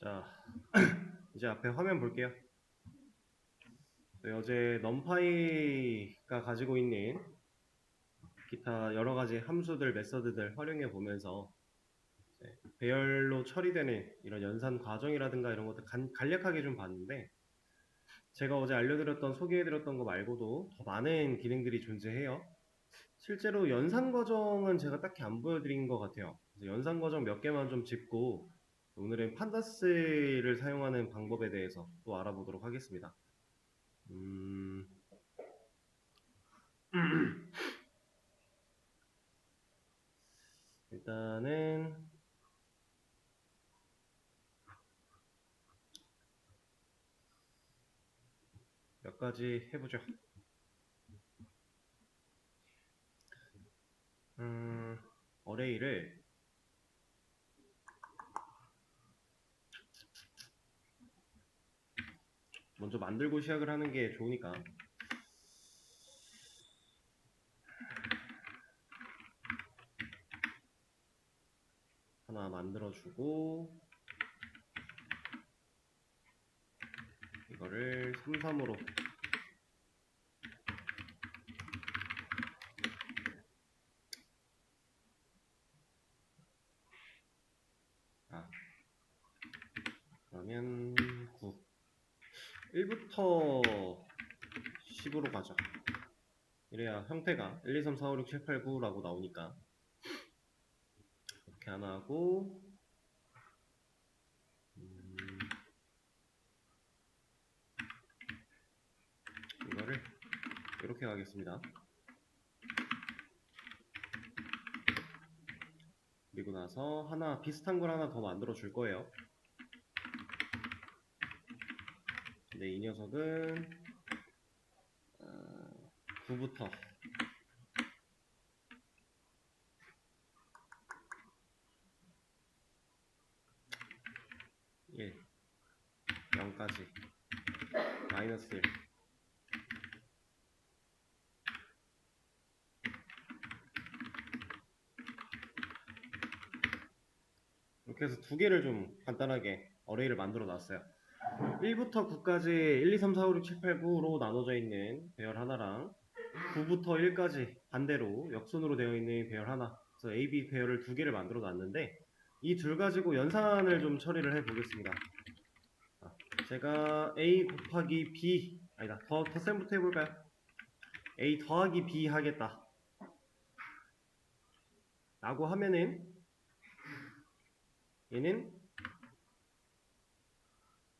자, 이제 앞에 화면 볼게요. 어제 넘파이가 가지고 있는 기타 여러가지 함수들, 메서드들 활용해 보면서 배열로 처리되는 이런 연산 과정이라든가 이런 것들 간략하게 좀 봤는데, 제가 어제 알려드렸던, 소개해드렸던 거 말고도 더 많은 기능들이 존재해요. 실제로 연산 과정은 제가 딱히 안 보여드린 것 같아요. 그래서 연산 과정 몇 개만 좀 짚고 오늘은 판다스를 사용하는 방법에 대해서 또 알아보도록 하겠습니다. 일단은 몇 가지 해보죠. 어레이를 먼저 만들고 시작을 하는 게 좋으니까 하나 만들어주고 이거를 3, 3으로 그러면 9 1부터 10으로 가자. 이래야 형태가 1, 2, 3, 4, 5, 6, 7, 8, 9라고 나오니까 이렇게 하나 하고 이거를 이렇게 가겠습니다. 그리고 나서 하나 비슷한 걸 하나 더 만들어 줄 거예요. 근데 이 녀석은 9부터 1, 0까지 마이너스 1 이렇게 해서 두 개를 좀 간단하게 어레이를 만들어 놨어요. 1부터 9까지 1, 2, 3, 4, 5, 6, 7, 8, 9로 나눠져 있는 배열 하나랑 9부터 1까지 반대로 역순으로 되어 있는 배열 하나, 그래서 A, B 배열을 두 개를 만들어 놨는데 이 둘 가지고 연산을 좀 처리를 해 보겠습니다. 제가 A 곱하기 B, 아니다, 더 셈부터 해볼까요? A 더하기 B 하겠다 라고 하면은 얘는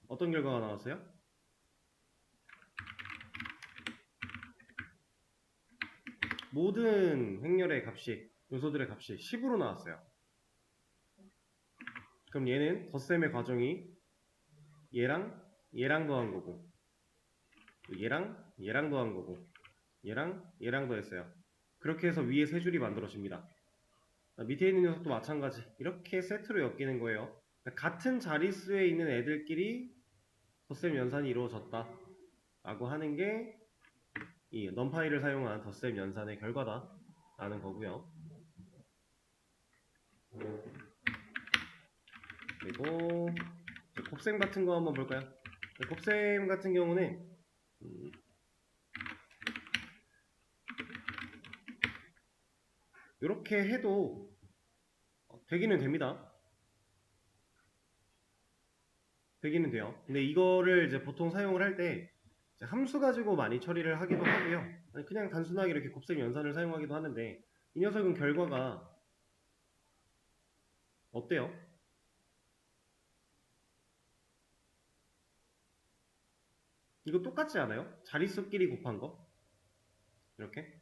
어떤 결과가 나왔어요? 모든 행렬의 값이, 요소들의 값이 10으로 나왔어요. 그럼 얘는 덧셈의 과정이 얘랑 얘랑 더한 거고, 얘랑 더한 거고, 얘랑 더했어요. 그렇게 해서 위에 세 줄이 만들어집니다. 밑에 있는 녀석도 마찬가지. 이렇게 세트로 엮이는 거예요. 같은 자릿수에 있는 애들끼리 덧셈 연산이 이루어졌다 라고 하는 게 이 넘파이를 사용한 덧셈 연산의 결과다 라는 거고요. 그리고 곱셈 같은 거 한번 볼까요? 곱셈 같은 경우는 이렇게 해도 되기는 됩니다. 되기는 돼요. 근데 이거를 이제 보통 사용을 할 때 함수 가지고 많이 처리를 하기도 하고요. 그냥 단순하게 이렇게 곱셈 연산을 사용하기도 하는데 이 녀석은 결과가 어때요? 이거 똑같지 않아요? 자릿수끼리 곱한 거? 이렇게?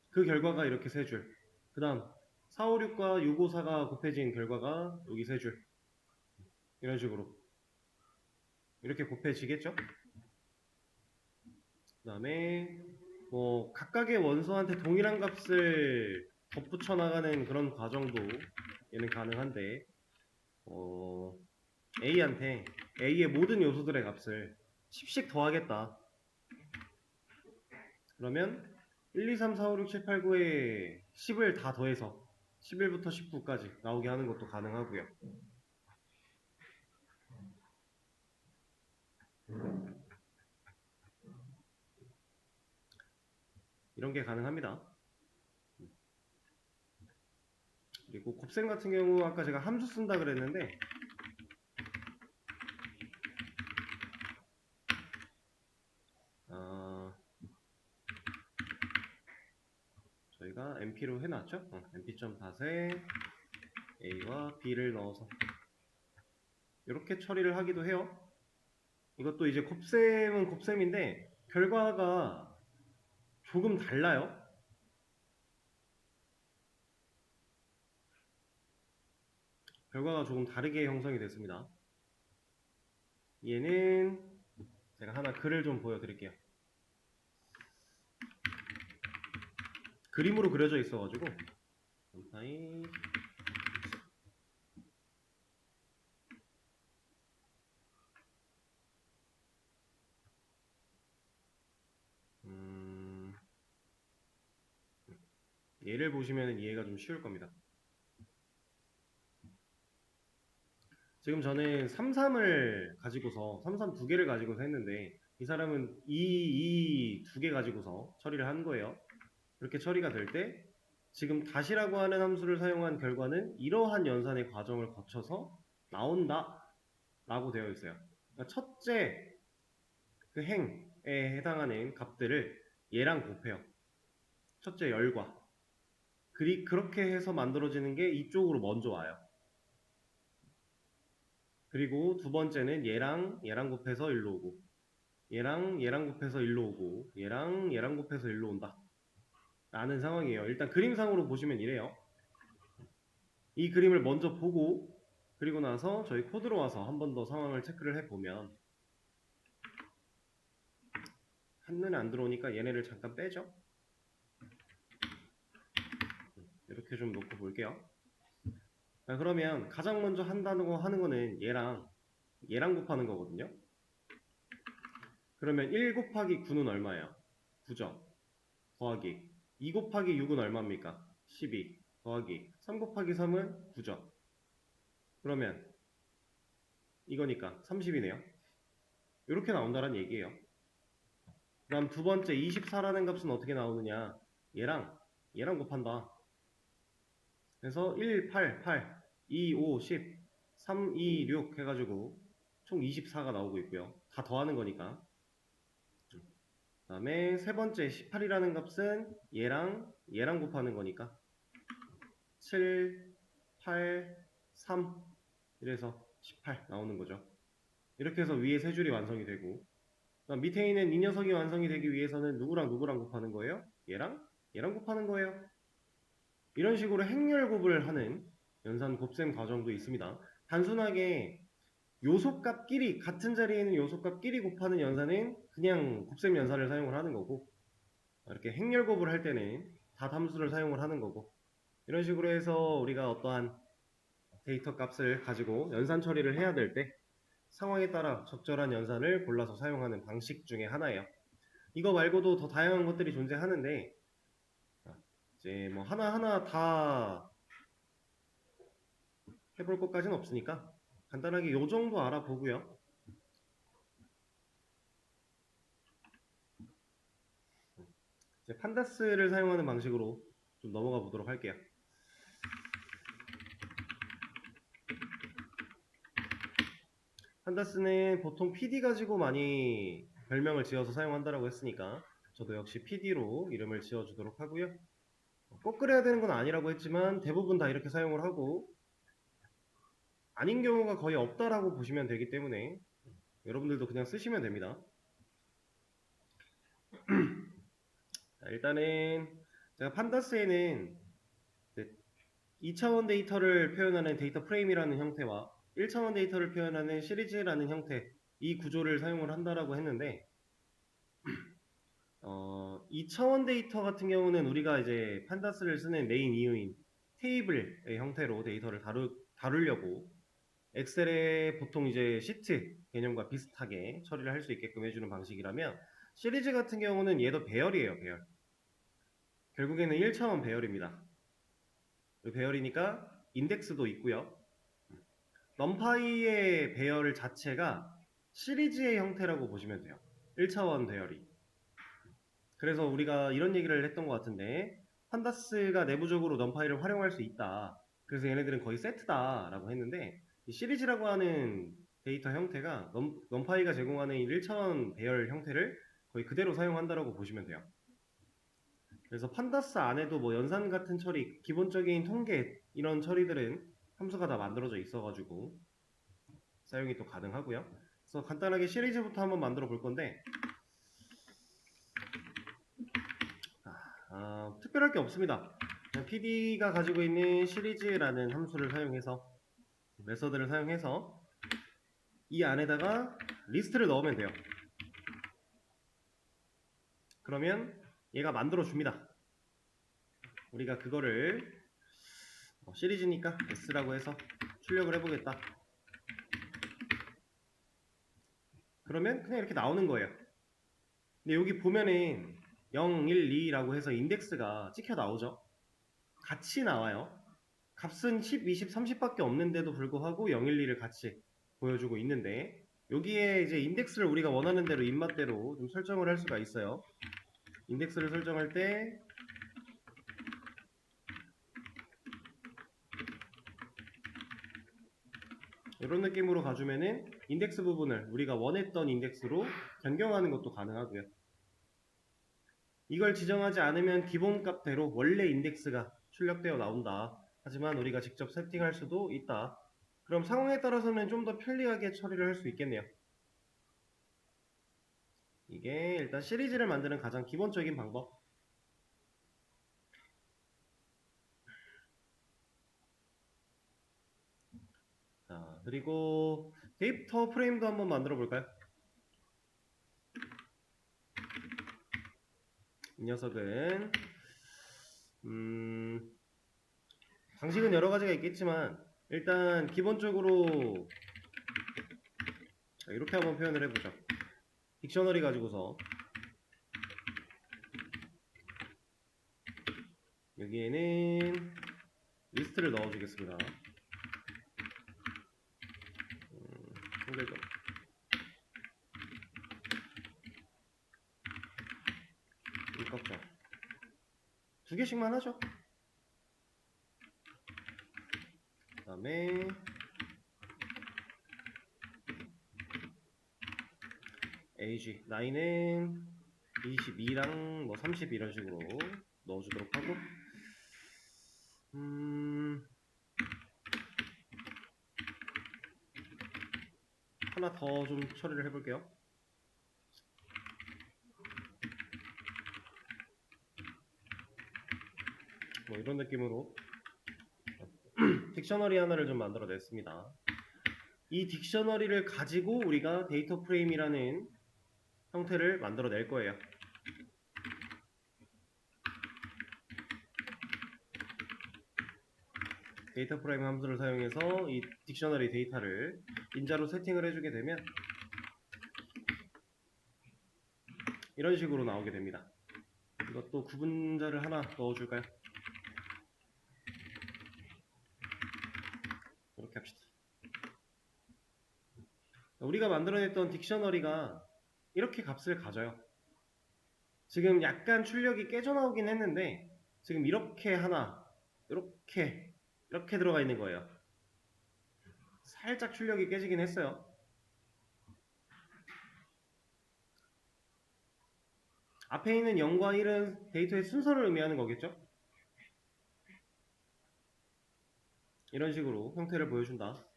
그 결과가 이렇게 세 줄. 그 다음 456과 654가 곱해진 결과가 여기 세 줄. 이런 식으로 이렇게 곱해지겠죠? 그 다음에 뭐 각각의 원소한테 동일한 값을 덧붙여 나가는 그런 과정도 얘는 가능한데 A한테 A의 모든 요소들의 값을 10씩 더하겠다. 그러면 1, 2, 3, 4, 5, 6, 7, 8, 9에 10을 다 더해서 11부터 19까지 나오게 하는 것도 가능하고요. 이런 게 가능합니다. 그리고 곱셈 같은 경우 아까 제가 함수 쓴다 그랬는데 저희가 np로 해놨죠? np.닷에 a와 b를 넣어서 이렇게 처리를 하기도 해요. 이것도 이제 곱셈은 곱셈인데 결과가 조금 달라요. 결과가 조금 다르게 형성이 됐습니다. 얘는 제가 하나 글을 좀 보여드릴게요. 그림으로 그려져 있어가지고 컴파일 얘를 보시면 이해가 좀 쉬울 겁니다. 지금 저는 33을 가지고서 33 두 개를 가지고서 했는데 이 사람은 이 두 개 가지고서 처리를 한 거예요. 이렇게 처리가 될 때 지금 다시라고 하는 함수를 사용한 결과는 이러한 연산의 과정을 거쳐서 나온다 라고 되어 있어요. 그러니까 첫째 그 행에 해당하는 값들을 얘랑 곱해요. 첫째 열과 그렇게 해서 만들어지는 게 이쪽으로 먼저 와요. 그리고 두 번째는 얘랑 곱해서 일로 오고 얘랑 곱해서 일로 오고 얘랑 곱해서 일로 온다 라는 상황이에요. 일단 그림상으로 보시면 이래요. 이 그림을 먼저 보고 그리고 나서 저희 코드로 와서 한 번 더 상황을 체크를 해보면 한눈에 안 들어오니까 얘네를 잠깐 빼죠. 이렇게 좀 놓고 볼게요. 자, 그러면 가장 먼저 한다고 하는 거는 얘랑 곱하는 거거든요. 그러면 1 곱하기 9는 얼마예요? 9죠. 더하기 2 곱하기 6은 얼마입니까? 12 더하기 3 곱하기 3은 9죠. 그러면 이거니까 30이네요. 이렇게 나온다는 얘기예요. 그럼 두 번째 24라는 값은 어떻게 나오느냐? 얘랑 곱한다. 그래서 1, 8, 8, 2, 5, 10, 3, 2, 6 해가지고 총 24가 나오고 있고요. 다 더하는 거니까. 그 다음에 세 번째 18이라는 값은 얘랑 곱하는 거니까 7, 8, 3 이래서 18 나오는 거죠. 이렇게 해서 위에 세 줄이 완성이 되고 밑에 있는 이 녀석이 완성이 되기 위해서는 누구랑 곱하는 거예요? 얘랑 곱하는 거예요. 이런 식으로 행렬 곱을 하는 연산 곱셈 과정도 있습니다. 단순하게 요소값끼리 같은 자리에 있는 요소값끼리 곱하는 연산은 그냥 곱셈 연산을 사용을 하는 거고 이렇게 행렬 곱을 할 때는 닷 함수를 사용을 하는 거고 이런 식으로 해서 우리가 어떠한 데이터 값을 가지고 연산 처리를 해야 될 때 상황에 따라 적절한 연산을 골라서 사용하는 방식 중에 하나예요. 이거 말고도 더 다양한 것들이 존재하는데 이제 뭐 하나하나 다 해볼 것까지는 없으니까 간단하게 요 정도 알아보고요. 이제 판다스를 사용하는 방식으로 좀 넘어가 보도록 할게요. 판다스는 보통 PD 가지고 많이 별명을 지어서 사용한다라고 했으니까 저도 역시 PD로 이름을 지어주도록 하고요. 꼭 그래야 되는 건 아니라고 했지만 대부분 다 이렇게 사용을 하고 아닌 경우가 거의 없다라고 보시면 되기 때문에 여러분들도 그냥 쓰시면 됩니다. 자, 일단은 제가 판다스에는 2차원 데이터를 표현하는 데이터 프레임이라는 형태와 1차원 데이터를 표현하는 시리즈라는 형태 이 구조를 사용을 한다라고 했는데 2차원 데이터 같은 경우는 우리가 이제 판다스를 쓰는 메인 이유인 테이블의 형태로 데이터를 다루려고 엑셀에 보통 이제 시트 개념과 비슷하게 처리를 할 수 있게끔 해주는 방식이라면 시리즈 같은 경우는 얘도 배열이에요. 배열. 결국에는 1차원 배열입니다. 배열이니까 인덱스도 있고요. 넘파이의 배열 자체가 시리즈의 형태라고 보시면 돼요. 1차원 배열이. 그래서 우리가 이런 얘기를 했던 것 같은데 판다스가 내부적으로 넘파이를 활용할 수 있다. 그래서 얘네들은 거의 세트다라고 했는데 이 시리즈라고 하는 데이터 형태가 넘파이가 제공하는 이 1차원 배열 형태를 거의 그대로 사용한다라고 보시면 돼요. 그래서 판다스 안에도 뭐 연산 같은 처리, 기본적인 통계 이런 처리들은 함수가 다 만들어져 있어가지고 사용이 또 가능하고요. 그래서 간단하게 시리즈부터 한번 만들어 볼 건데 특별할 게 없습니다. PD가 가지고 있는 시리즈라는 함수를 사용해서 메서드를 사용해서 이 안에다가 리스트를 넣으면 돼요. 그러면 얘가 만들어 줍니다. 우리가 그거를 시리즈니까 S라고 해서 출력을 해보겠다. 그러면 그냥 이렇게 나오는 거예요. 근데 여기 보면은 0, 1, 2라고 해서 인덱스가 찍혀 나오죠. 같이 나와요. 값은 10, 20, 30밖에 없는데도 불구하고 0, 1, 2를 같이 보여주고 있는데 여기에 이제 인덱스를 우리가 원하는 대로 입맛대로 좀 설정을 할 수가 있어요. 인덱스를 설정할 때 이런 느낌으로 가주면은 인덱스 부분을 우리가 원했던 인덱스로 변경하는 것도 가능하고요. 이걸 지정하지 않으면 기본값대로 원래 인덱스가 출력되어 나온다. 하지만 우리가 직접 세팅할 수도 있다. 그럼 상황에 따라서는 좀 더 편리하게 처리를 할 수 있겠네요. 이게 일단 시리즈를 만드는 가장 기본적인 방법. 자, 그리고 데이터 프레임도 한번 만들어 볼까요? 이 녀석은 방식은 여러 가지가 있겠지만 일단 기본적으로 이렇게 한번 표현을 해보죠. 딕셔너리 가지고서 여기에는 리스트를 넣어주겠습니다. 통계죠. 일각점 두 개씩만 하죠. 그 다음에 age 나이는 22랑 뭐 30 이런 식으로 넣어주도록 하고 하나 더 좀 처리를 해볼게요. 뭐 이런 느낌으로 딕셔너리 하나를 좀 만들어 냈습니다. 이 딕셔너리를 가지고 우리가 데이터 프레임이라는 형태를 만들어 낼 거예요. 데이터 프레임 함수를 사용해서 이 딕셔너리 데이터를 인자로 세팅을 해주게 되면 이런 식으로 나오게 됩니다. 이것도 구분자를 하나 넣어줄까요? 이렇게 합시다. 우리가 만들어냈던 딕셔너리가 이렇게 값을 가져요. 지금 약간 출력이 깨져나오긴 했는데 지금 이렇게 하나 이렇게 들어가 있는 거예요. 살짝 출력이 깨지긴 했어요. 앞에 있는 0과 1은 데이터의 순서를 의미하는 거겠죠? 이런 식으로 형태를 보여준다.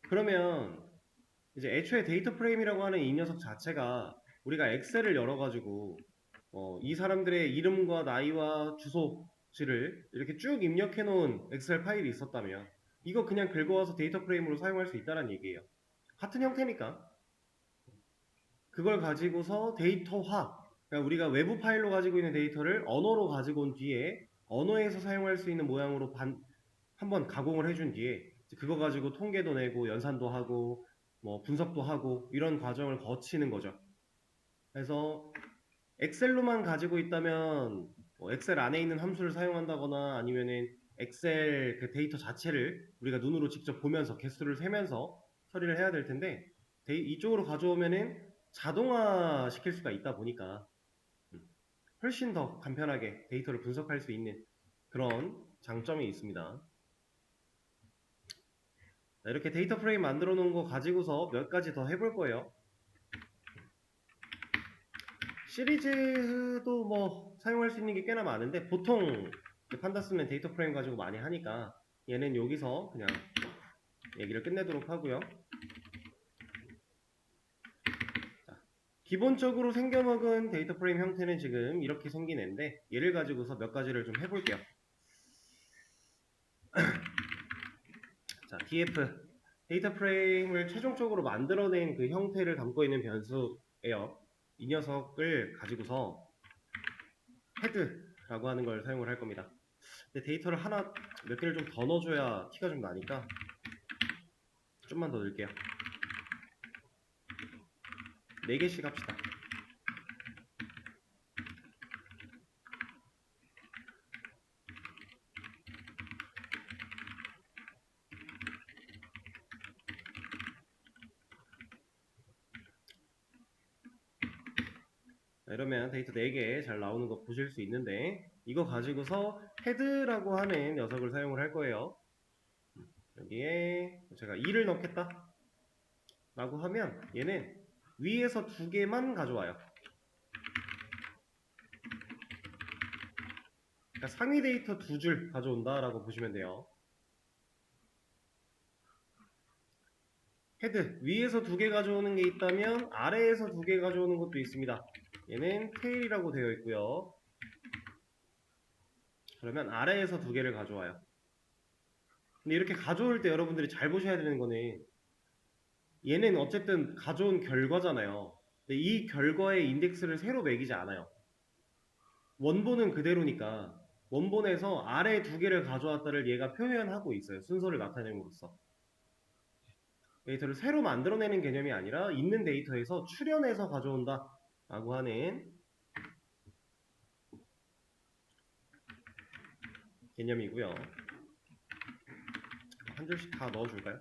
그러면 이제 애초에 데이터 프레임이라고 하는 이 녀석 자체가 우리가 엑셀을 열어가지고 이 사람들의 이름과 나이와 주소지를 이렇게 쭉 입력해 놓은 엑셀 파일이 있었다면 이거 그냥 긁어와서 데이터 프레임으로 사용할 수 있다는 얘기예요. 같은 형태니까 그걸 가지고서 데이터화, 그러니까 우리가 외부 파일로 가지고 있는 데이터를 언어로 가지고 온 뒤에 언어에서 사용할 수 있는 모양으로 한번 가공을 해준 뒤에 그거 가지고 통계도 내고 연산도 하고 뭐 분석도 하고 이런 과정을 거치는 거죠. 그래서 엑셀로만 가지고 있다면 뭐 엑셀 안에 있는 함수를 사용한다거나 아니면은 엑셀 그 데이터 자체를 우리가 눈으로 직접 보면서 개수를 세면서 처리를 해야 될 텐데 이쪽으로 가져오면은 자동화 시킬 수가 있다 보니까 훨씬 더 간편하게 데이터를 분석할 수 있는 그런 장점이 있습니다. 자, 이렇게 데이터 프레임 만들어 놓은 거 가지고서 몇 가지 더 해볼 거예요. 시리즈도 뭐 사용할 수 있는 게 꽤나 많은데 보통 판다스는 데이터 프레임 가지고 많이 하니까 얘는 여기서 그냥 얘기를 끝내도록 하고요. 자, 기본적으로 생겨먹은 데이터 프레임 형태는 지금 이렇게 생긴 애인데 얘를 가지고서 몇 가지를 좀 해볼게요. 자, df 데이터 프레임을 최종적으로 만들어낸 그 형태를 담고 있는 변수예요. 이 녀석을 가지고서 헤드라고 하는 걸 사용을 할 겁니다. 근데 데이터를 하나 몇 개를 좀 더 넣어줘야 티가 좀 나니까 좀만 더 넣을게요. 4개씩 합시다. 이러면 데이터 4개 잘 나오는 거 보실 수 있는데 이거 가지고서 헤드라고 하는 녀석을 사용을 할 거예요. 여기에 제가 2를 넣겠다 라고 하면 얘는 위에서 2개만 가져와요. 그러니까 상위 데이터 2줄 가져온다 라고 보시면 돼요. 헤드 위에서 2개 가져오는 게 있다면 아래에서 2개 가져오는 것도 있습니다. 얘는 테일이라고 되어 있고요. 그러면 아래에서 2개를 가져와요. 근데 이렇게 가져올 때 여러분들이 잘 보셔야 되는 거는 얘는 어쨌든 가져온 결과잖아요. 근데 이 결과의 인덱스를 새로 매기지 않아요. 원본은 그대로니까 원본에서 아래 2개를 가져왔다를 얘가 표현하고 있어요. 순서를 나타냄으로써. 데이터를 새로 만들어내는 개념이 아니라 있는 데이터에서 추려내서 가져온다 라고 하는 개념이고요. 한 줄씩 다 넣어줄까요?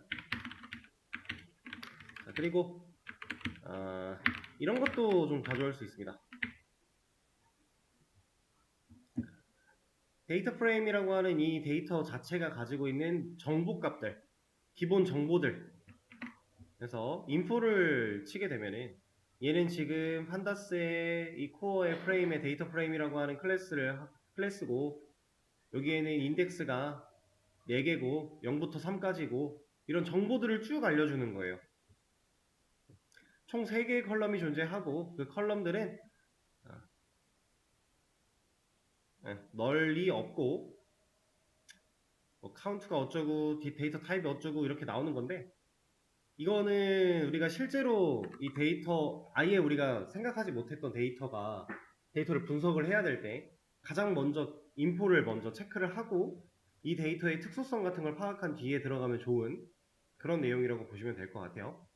자, 그리고 이런 것도 좀 가져올 수 있습니다. 데이터 프레임이라고 하는 이 데이터 자체가 가지고 있는 정보값들, 기본 정보들. 그래서 인포를 치게 되면은 얘는 지금 판다스의 이 코어의 프레임의 데이터 프레임이라고 하는 클래스고 여기에는 인덱스가 4개고 0부터 3까지고 이런 정보들을 쭉 알려주는 거예요. 총 3개의 컬럼이 존재하고 그 컬럼들은 널리 없고 뭐 카운트가 어쩌고 데이터 타입이 어쩌고 이렇게 나오는 건데 이거는 우리가 실제로 이 데이터 아예 우리가 생각하지 못했던 데이터를 분석을 해야 될 때 가장 먼저 인포를 먼저 체크를 하고 이 데이터의 특수성 같은 걸 파악한 뒤에 들어가면 좋은 그런 내용이라고 보시면 될 것 같아요.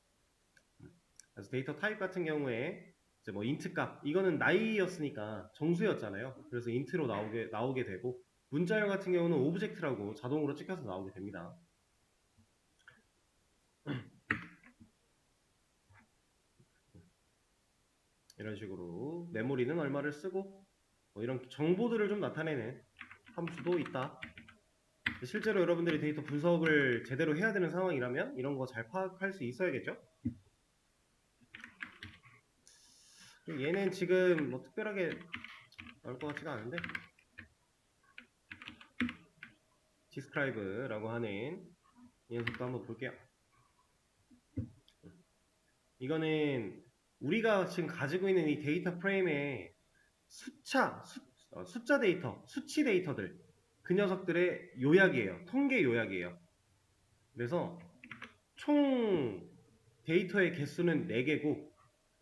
그래서 데이터 타입 같은 경우에 이제 뭐 인트 값 이거는 나이였으니까 정수였잖아요. 그래서 인트로 나오게 되고 문자열 같은 경우는 오브젝트라고 자동으로 찍혀서 나오게 됩니다. 이런 식으로 메모리는 얼마를 쓰고 뭐 이런 정보들을 좀 나타내는 함수도 있다. 실제로 여러분들이 데이터 분석을 제대로 해야 되는 상황이라면 이런 거 잘 파악할 수 있어야겠죠? 얘는 지금 뭐 특별하게 나올 것 같지가 않은데 describe라고 하는 이 녀석도 한번 볼게요. 이거는 우리가 지금 가지고 있는 이 데이터 프레임의 숫자 데이터, 수치 데이터들 그 녀석들의 요약이에요. 통계 요약이에요. 그래서 총 데이터의 개수는 4개고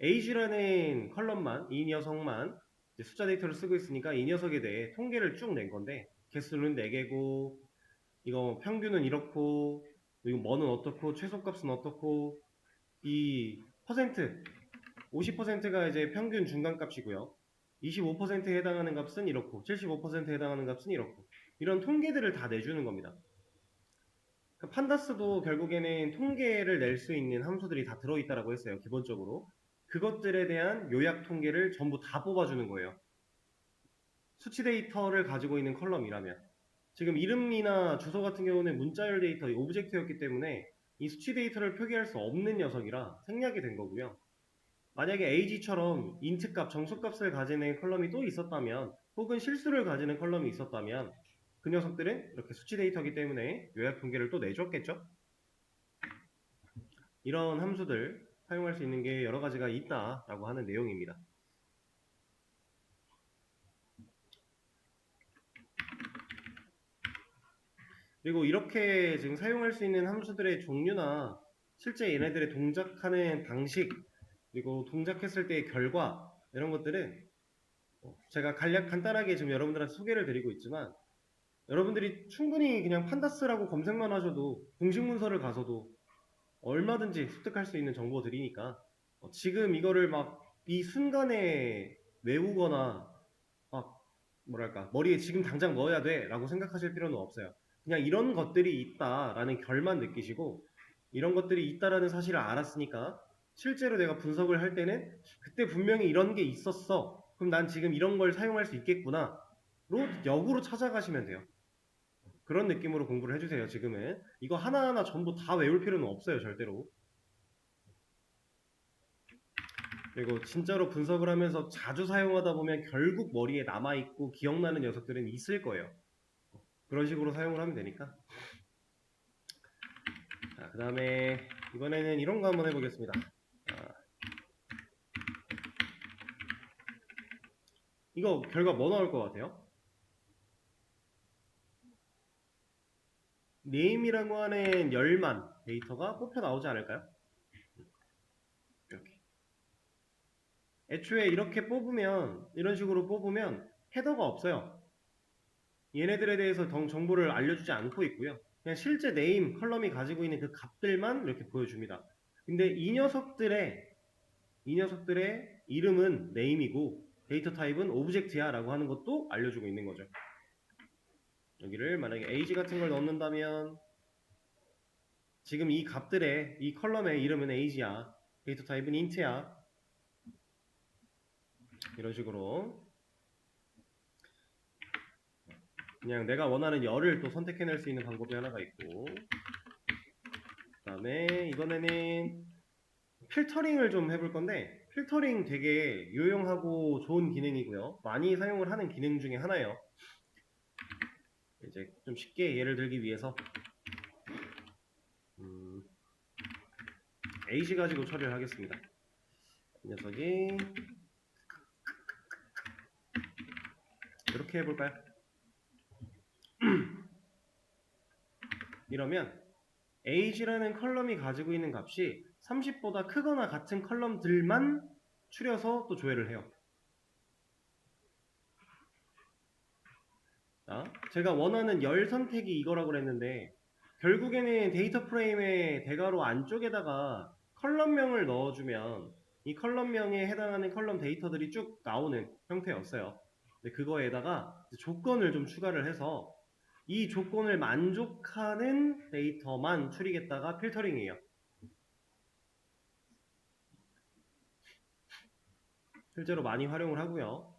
age라는 컬럼만 이 녀석만 숫자 데이터를 쓰고 있으니까 이 녀석에 대해 통계를 쭉 낸 건데 개수는 4개고 이거 평균은 이렇고 이거 뭐는 어떻고 최소값은 어떻고 이 퍼센트 50%가 이제 평균 중간값이고요. 25%에 해당하는 값은 이렇고 75%에 해당하는 값은 이렇고 이런 통계들을 다 내주는 겁니다. 판다스도 결국에는 통계를 낼 수 있는 함수들이 다 들어있다라고 했어요. 기본적으로 그것들에 대한 요약 통계를 전부 다 뽑아주는 거예요. 수치 데이터를 가지고 있는 컬럼이라면, 지금 이름이나 주소 같은 경우는 문자열 데이터, 오브젝트였기 때문에 이 수치 데이터를 표기할 수 없는 녀석이라 생략이 된 거고요. 만약에 age처럼 인트값, 정수값을 가지는 컬럼이 또 있었다면, 혹은 실수를 가지는 컬럼이 있었다면 그 녀석들은 이렇게 수치 데이터이기 때문에 요약 통계를 또 내줬겠죠? 이런 함수들 사용할 수 있는 게 여러 가지가 있다라고 하는 내용입니다. 그리고 이렇게 지금 사용할 수 있는 함수들의 종류나 실제 얘네들의 동작하는 방식, 그리고 동작했을 때의 결과, 이런 것들은 제가 간단하게 지금 여러분들한테 소개를 드리고 있지만, 여러분들이 충분히 그냥 판다스라고 검색만 하셔도 공식 문서를 가서도 얼마든지 습득할 수 있는 정보들이니까, 지금 이거를 막 이 순간에 외우거나 막 뭐랄까 머리에 지금 당장 넣어야 돼 라고 생각하실 필요는 없어요. 그냥 이런 것들이 있다라는 결만 느끼시고, 이런 것들이 있다라는 사실을 알았으니까 실제로 내가 분석을 할 때는 그때 분명히 이런 게 있었어, 그럼 난 지금 이런 걸 사용할 수 있겠구나 로 역으로 찾아가시면 돼요. 그런 느낌으로 공부를 해주세요. 지금은 이거 하나하나 전부 다 외울 필요는 없어요, 절대로. 그리고 진짜로 분석을 하면서 자주 사용하다 보면 결국 머리에 남아있고 기억나는 녀석들은 있을 거예요. 그런 식으로 사용을 하면 되니까. 자, 그 다음에 이번에는 이런 거 한번 해보겠습니다. 이거 결과 뭐 나올 것 같아요? 네임이라고 하는 10만 데이터가 뽑혀 나오지 않을까요? 이렇게. 애초에 이렇게 뽑으면, 이런 식으로 뽑으면 헤더가 없어요. 얘네들에 대해서 정보를 알려주지 않고 있고요. 그냥 실제 네임 컬럼이 가지고 있는 그 값들만 이렇게 보여줍니다. 근데 이 녀석들의 이름은 네임이고 데이터 타입은 오브젝트야 라고 하는 것도 알려주고 있는 거죠. 여기를 만약에 age 같은 걸 넣는다면, 지금 이 값들의 이 컬럼의 이름은 age야, 데이터 타입은 int야, 이런 식으로 그냥 내가 원하는 열을 또 선택해낼 수 있는 방법이 하나가 있고, 그 다음에 이번에는 필터링을 좀 해볼 건데, 필터링 되게 유용하고 좋은 기능이고요. 많이 사용을 하는 기능 중에 하나예요. 이제 좀 쉽게 예를 들기 위해서 age 가지고 처리를 하겠습니다. 이 녀석이 이렇게 해볼까요? 이러면 age라는 컬럼이 가지고 있는 값이 30보다 크거나 같은 컬럼들만 추려서 또 조회를 해요. 자, 제가 원하는 열 선택이 이거라고 그랬는데, 결국에는 데이터 프레임의 대괄호 안쪽에다가 컬럼명을 넣어주면 이 컬럼명에 해당하는 컬럼 데이터들이 쭉 나오는 형태였어요. 근데 그거에다가 조건을 좀 추가를 해서 이 조건을 만족하는 데이터만 추리겠다가 필터링이에요. 실제로 많이 활용을 하고요.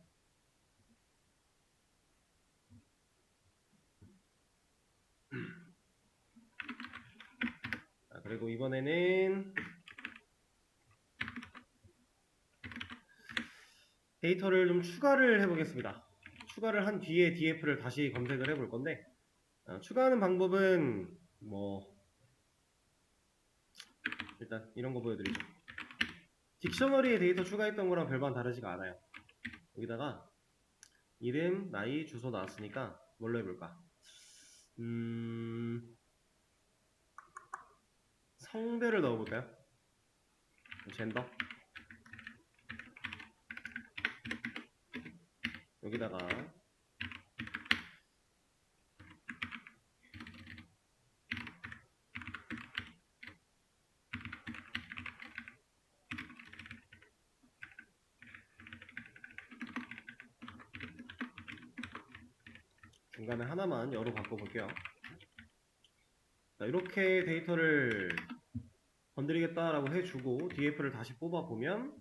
자, 그리고 이번에는 데이터를 좀 추가를 해보겠습니다. 추가를 한 뒤에 df를 다시 검색을 해볼 건데, 추가하는 방법은 일단 이런 거 보여드리죠. 딕셔너리에 데이터 추가했던 거랑 별반 다르지가 않아요. 여기다가 이름, 나이, 주소 나왔으니까 뭘로 해볼까? 성별을 넣어볼까요? 젠더. 여기다가 중간에 하나만 열어 바꿔볼게요. 자, 이렇게 데이터를 건드리겠다라고 해주고 df를 다시 뽑아보면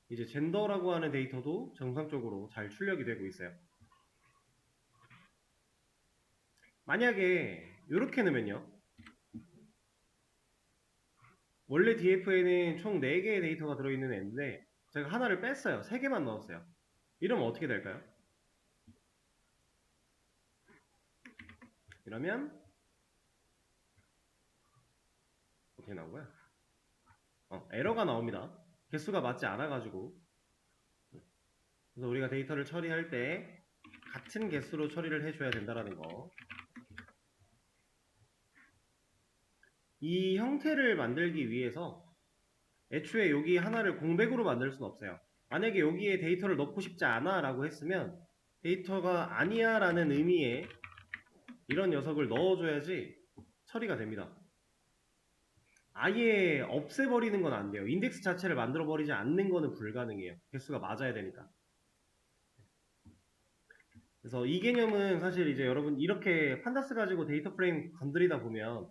이제 젠더라고 하는 데이터도 정상적으로 잘 출력이 되고 있어요. 만약에 이렇게 넣으면요. 원래 DF에는 총 4개의 데이터가 들어있는 애인데 제가 하나를 뺐어요. 3개만 넣었어요. 이러면 어떻게 될까요? 이러면 어떻게 나온 거야? 에러가 나옵니다. 개수가 맞지 않아가지고. 그래서 우리가 데이터를 처리할 때 같은 개수로 처리를 해줘야 된다는 거. 이 형태를 만들기 위해서 애초에 여기 하나를 공백으로 만들 수는 없어요. 만약에 여기에 데이터를 넣고 싶지 않아 라고 했으면 데이터가 아니야 라는 의미의 이런 녀석을 넣어줘야지 처리가 됩니다. 아예 없애버리는 건 안 돼요. 인덱스 자체를 만들어버리지 않는 거는 불가능해요. 개수가 맞아야 되니까. 그래서 이 개념은 사실 이제 여러분 이렇게 판다스 가지고 데이터 프레임 건드리다 보면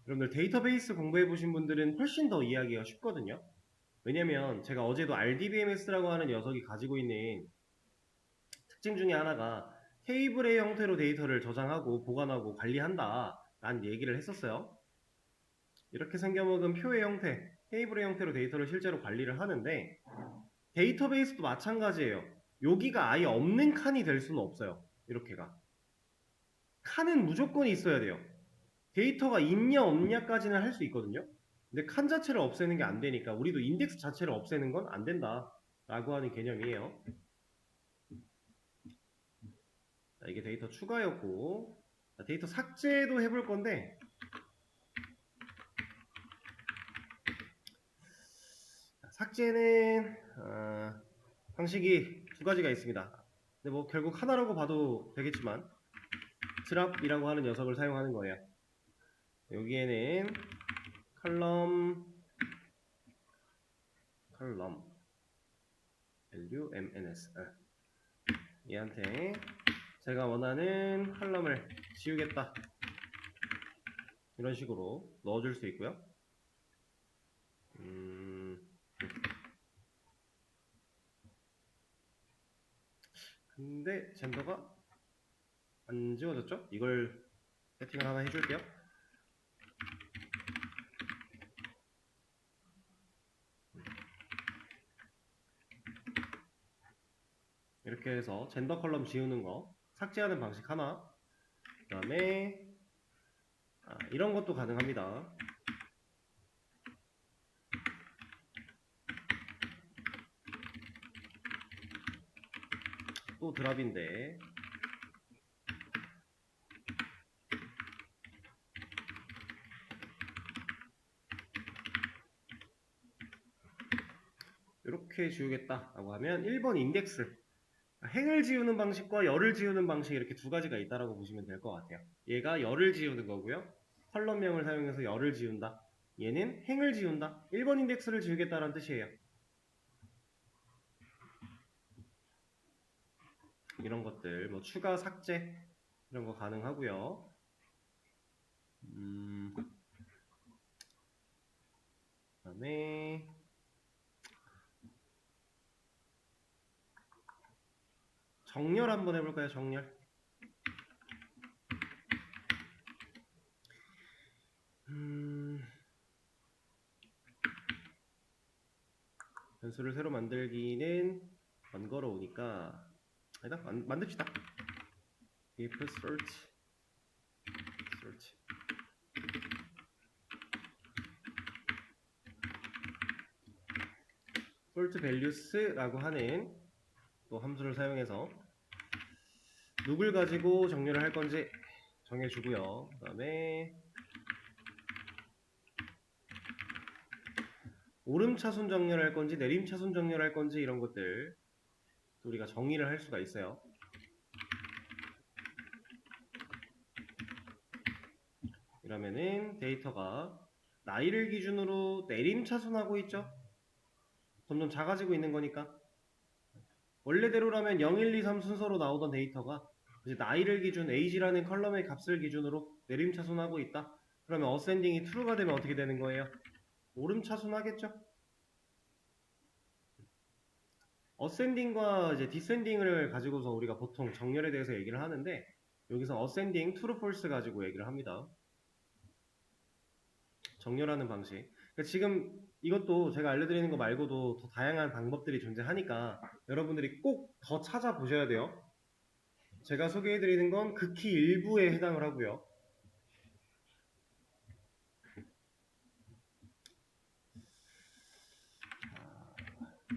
여러분들 데이터베이스 공부해 보신 분들은 훨씬 더 이해하기가 쉽거든요. 왜냐면 제가 어제도 RDBMS라고 하는 녀석이 가지고 있는 특징 중에 하나가 테이블의 형태로 데이터를 저장하고 보관하고 관리한다 라는 얘기를 했었어요. 이렇게 생겨먹은 표의 형태, 테이블의 형태로 데이터를 실제로 관리를 하는데 데이터베이스도 마찬가지예요. 여기가 아예 없는 칸이 될 수는 없어요. 이렇게가. 칸은 무조건 있어야 돼요. 데이터가 있냐 없냐까지는 할 수 있거든요. 근데 칸 자체를 없애는 게 안 되니까 우리도 인덱스 자체를 없애는 건 안 된다 라고 하는 개념이에요. 자, 이게 데이터 추가였고, 자, 데이터 삭제도 해볼 건데 삭제는 방식이 두 가지가 있습니다. 근데 뭐 결국 하나라고 봐도 되겠지만 드랍이라고 하는 녀석을 사용하는 거예요. 여기에는 컬럼 value mns 얘한테 제가 원하는 컬럼을 지우겠다 이런 식으로 넣어줄 수 있고요. 근데 젠더가 안 지워졌죠? 이걸 세팅을 하나 해줄게요. 이렇게 해서 젠더 컬럼 지우는 거 삭제하는 방식 하나, 그 다음에 이런 것도 가능합니다. 또 드랍인데 이렇게 지우겠다라고 하면 1번 인덱스 행을 지우는 방식과 열을 지우는 방식 이렇게 두 가지가 있다라고 보시면 될 것 같아요. 얘가 열을 지우는 거고요. 컬럼명을 사용해서 열을 지운다. 얘는 행을 지운다. 1번 인덱스를 지우겠다라는 뜻이에요. 이런 것들 뭐 추가 삭제 이런 거 가능하고요. 그다음에 정렬 한번 해볼까요? 정렬. 변수를 새로 만들기는 번거로우니까 일단 만듭시다. if search sort values라고 하는 또 함수를 사용해서 누굴 가지고 정렬을 할 건지 정해주고요. 그 다음에 오름차순 정렬할 건지 내림차순 정렬할 건지 이런 것들 우리가 정의를 할 수가 있어요. 이러면은 데이터가 나이를 기준으로 내림차순하고 있죠. 점점 작아지고 있는 거니까 원래대로라면 0, 1, 2, 3 순서로 나오던 데이터가 이제 나이를 기준 age라는 컬럼의 값을 기준으로 내림차순하고 있다. 그러면 어센딩이 true가 되면 어떻게 되는 거예요? 오름차순하겠죠? 어센딩과 이제 디센딩을 가지고서 우리가 보통 정렬에 대해서 얘기를 하는데 여기서 ascending, true, false 가지고 얘기를 합니다. 정렬하는 방식. 그러니까 지금 이것도 제가 알려드리는 거 말고도 더 다양한 방법들이 존재하니까 여러분들이 꼭 더 찾아보셔야 돼요. 제가 소개해드리는 건 극히 일부에 해당을 하고요.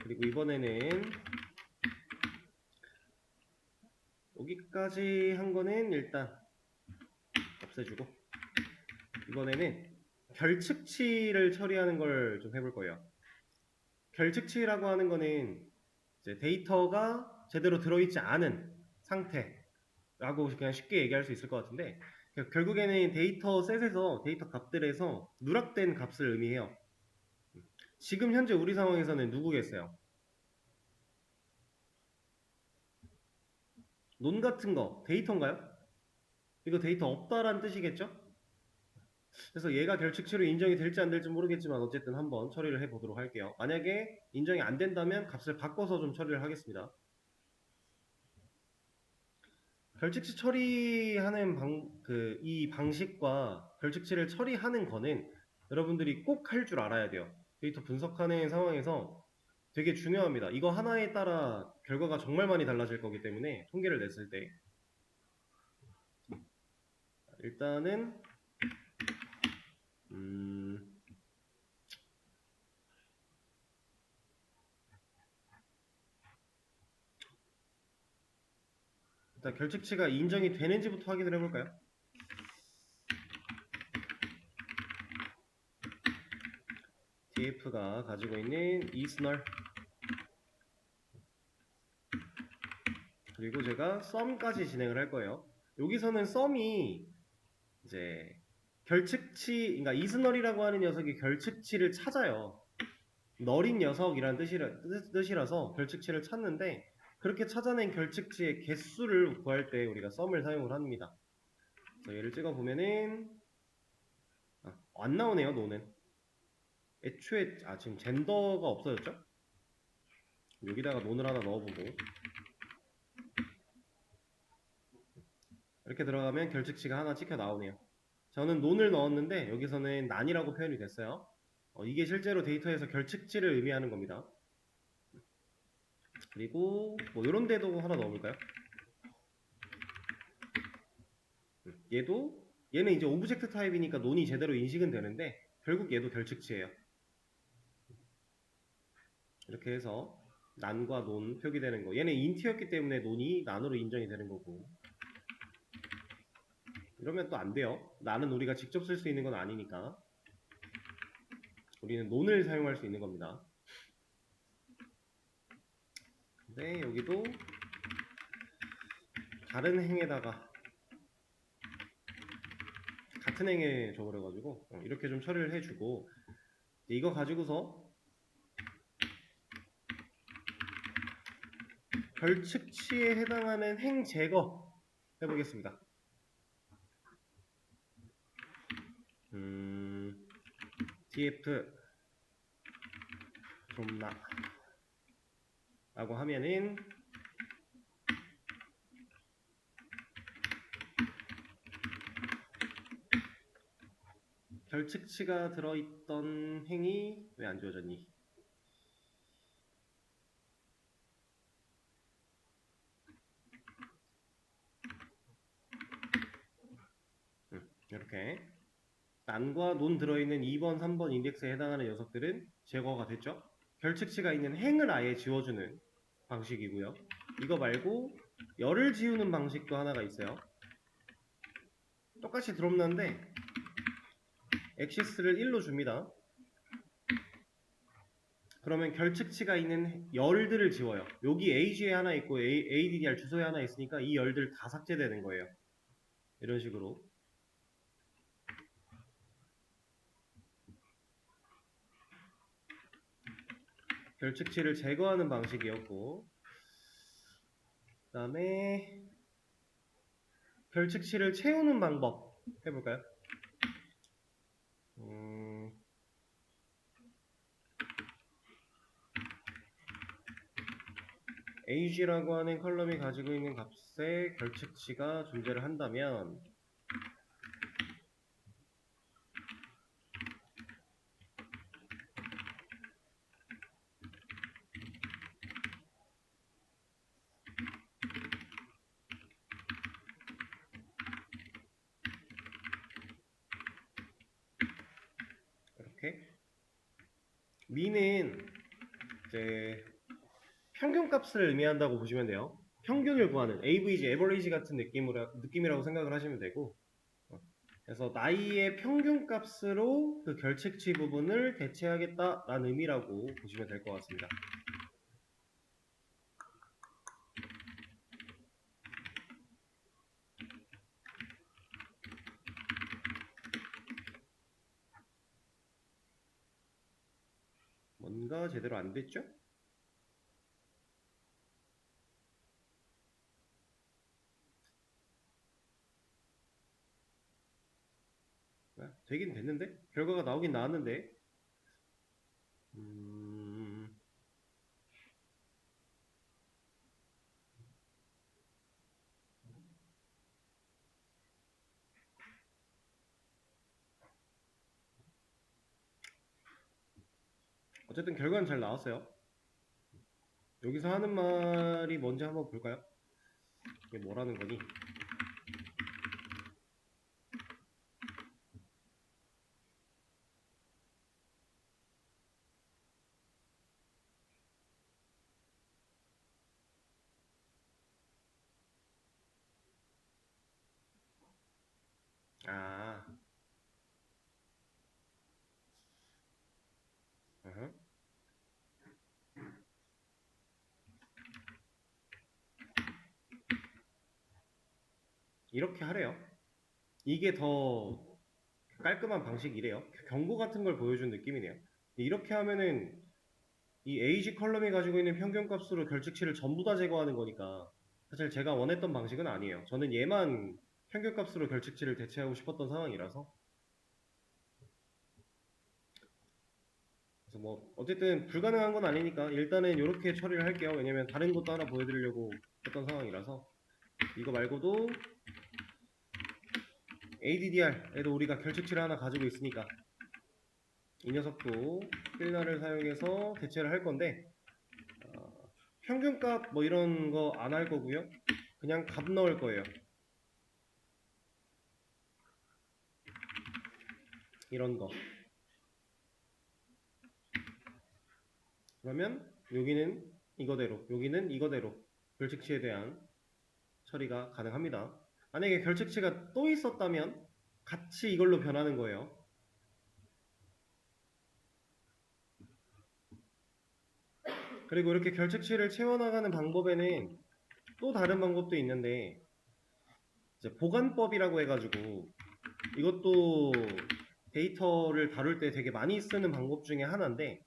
그리고 이번에는 여기까지 한 거는 일단 없애주고 이번에는 결측치를 처리하는 걸 좀 해볼 거예요. 결측치라고 하는 거는 이제 데이터가 제대로 들어있지 않은 상태라고 그냥 쉽게 얘기할 수 있을 것 같은데 결국에는 데이터 셋에서 데이터 값들에서 누락된 값을 의미해요. 지금 현재 우리 상황에서는 누구겠어요? 논 같은 거 데이터인가요? 이거 데이터 없다라는 뜻이겠죠? 그래서 얘가 결측치로 인정이 될지 안 될지 모르겠지만 어쨌든 한번 처리를 해보도록 할게요. 만약에 인정이 안 된다면 값을 바꿔서 좀 처리를 하겠습니다. 결측치 처리하는 이 방식과 결측치를 처리하는 거는 여러분들이 꼭 할 줄 알아야 돼요. 데이터 분석하는 상황에서 되게 중요합니다. 이거 하나에 따라 결과가 정말 많이 달라질 거기 때문에 통계를 냈을 때 일단은 일단 결측치가 인정이 되는지부터 확인을 해볼까요? DF가 가지고 있는 이스널 그리고 제가 썸까지 진행을 할 거예요. 여기서는 썸이 이제 결측치, 그러니까 이스널이라고 하는 녀석이 결측치를 찾아요. 널인 녀석이라는 뜻이라서 결측치를 찾는데 그렇게 찾아낸 결측치의 개수를 구할 때 우리가 썸을 사용을 합니다. 그래서 얘를 찍어보면은 안 나오네요. 노는 애초에 지금 젠더가 없어졌죠? 여기다가 논을 하나 넣어보고 이렇게 들어가면 결측치가 하나 찍혀 나오네요. 저는 논을 넣었는데 여기서는 난이라고 표현이 됐어요. 이게 실제로 데이터에서 결측치를 의미하는 겁니다. 그리고 뭐 이런 데도 하나 넣어볼까요? 얘는 이제 오브젝트 타입이니까 논이 제대로 인식은 되는데 결국 얘도 결측치예요. 이렇게 해서 난과 논 표기되는 거. 얘는 인트였기 때문에 논이 난으로 인정이 되는 거고. 이러면 또 안 돼요. 난은 우리가 직접 쓸 수 있는 건 아니니까. 우리는 논을 사용할 수 있는 겁니다. 근데 여기도 다른 행에다가 같은 행에 줘버려가지고 이렇게 좀 처리를 해주고 이거 가지고서 결측치에 해당하는 행 제거 해보겠습니다. df 좀나 라고 하면은 결측치가 들어있던 행이 왜 안 지워졌니? 이렇게 난과 논 들어있는 2번, 3번 인덱스에 해당하는 녀석들은 제거가 됐죠? 결측치가 있는 행을 아예 지워주는 방식이고요. 이거 말고 열을 지우는 방식도 하나가 있어요. 똑같이 드롭난데 액시스를 1로 줍니다. 그러면 결측치가 있는 열들을 지워요. 여기 AG에 하나 있고 ADDR 주소에 하나 있으니까 이 열들 다 삭제되는 거예요. 이런 식으로. 결측치를 제거하는 방식이었고 그 다음에 결측치를 채우는 방법 해볼까요? ag라고 하는 컬럼이 가지고 있는 값의 결측치가 존재를 한다면 이렇게 me는 이제 평균값을 의미한다고 보시면 돼요. 평균을 구하는 AVG, average 같은 느낌이라고 생각을 하시면 되고, 그래서 나이의 평균값으로 그 결책치 부분을 대체하겠다라는 의미라고 보시면 될 것 같습니다. 뭔가 제대로 안 됐죠? 되긴 됐는데? 결과가 나오긴 나왔는데 어쨌든 결과는 잘 나왔어요. 여기서 하는 말이 뭔지 한번 볼까요? 이게 뭐라는 거니? 아, 어허. 이렇게 하래요. 이게 더 깔끔한 방식이래요. 경고 같은 걸 보여준 느낌이네요. 이렇게 하면은 이 age 컬럼이 가지고 있는 평균값으로 결측치를 전부 다 제거하는 거니까 사실 제가 원했던 방식은 아니에요. 저는 얘만 평균값으로 결측치를 대체하고 싶었던 상황이라서. 그래서 뭐 어쨌든 불가능한 건 아니니까 일단은 이렇게 처리를 할게요. 왜냐면 다른 것도 하나 보여드리려고 했던 상황이라서. 이거 말고도 ADDR에도 우리가 결측치를 하나 가지고 있으니까 이 녀석도 필나를 사용해서 대체를 할 건데 평균값 뭐 이런 거 안 할 거고요. 그냥 값 넣을 거예요. 이런 거. 그러면 여기는 이거대로, 여기는 이거대로 결측치에 대한 처리가 가능합니다. 만약에 결측치가 또 있었다면 같이 이걸로 변하는 거예요. 그리고 이렇게 결측치를 채워나가는 방법에는 또 다른 방법도 있는데 이제 보관법이라고 해가지고 이것도 데이터를 다룰 때 되게 많이 쓰는 방법 중에 하나인데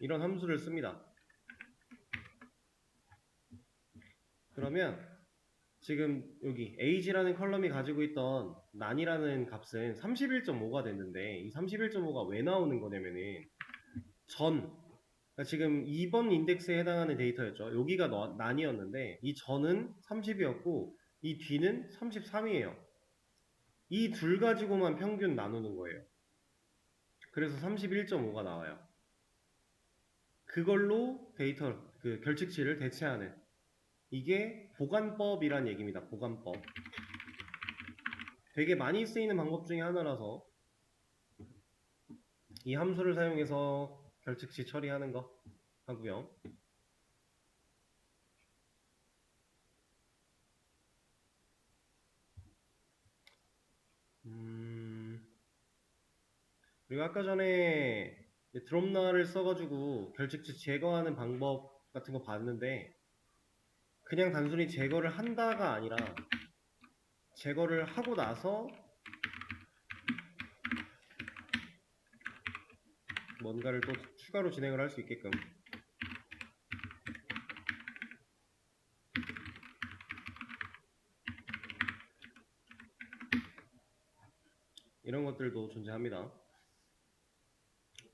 이런 함수를 씁니다. 그러면 지금 여기 age라는 컬럼이 가지고 있던 난이라는 값은 31.5가 됐는데 이 31.5가 왜 나오는 거냐면은 그러니까 지금 2번 인덱스에 해당하는 데이터였죠. 여기가 난이었는데 이 전은 30이었고 이 뒤는 33이에요. 이 둘 가지고만 평균 나누는 거예요. 그래서 31.5가 나와요. 그걸로 데이터 그 결측치를 대체하는 이게 보관법이란 얘기입니다. 보관법. 되게 많이 쓰이는 방법 중에 하나라서 이 함수를 사용해서 결측치 처리하는 거 하고요. 그리고 아까 전에 드롭날을 써가지고 결측치 제거하는 방법 같은 거 봤는데 그냥 단순히 제거를 한다가 아니라 제거를 하고 나서 뭔가를 또 추가로 진행을 할 수 있게끔 이런 것들도 존재합니다.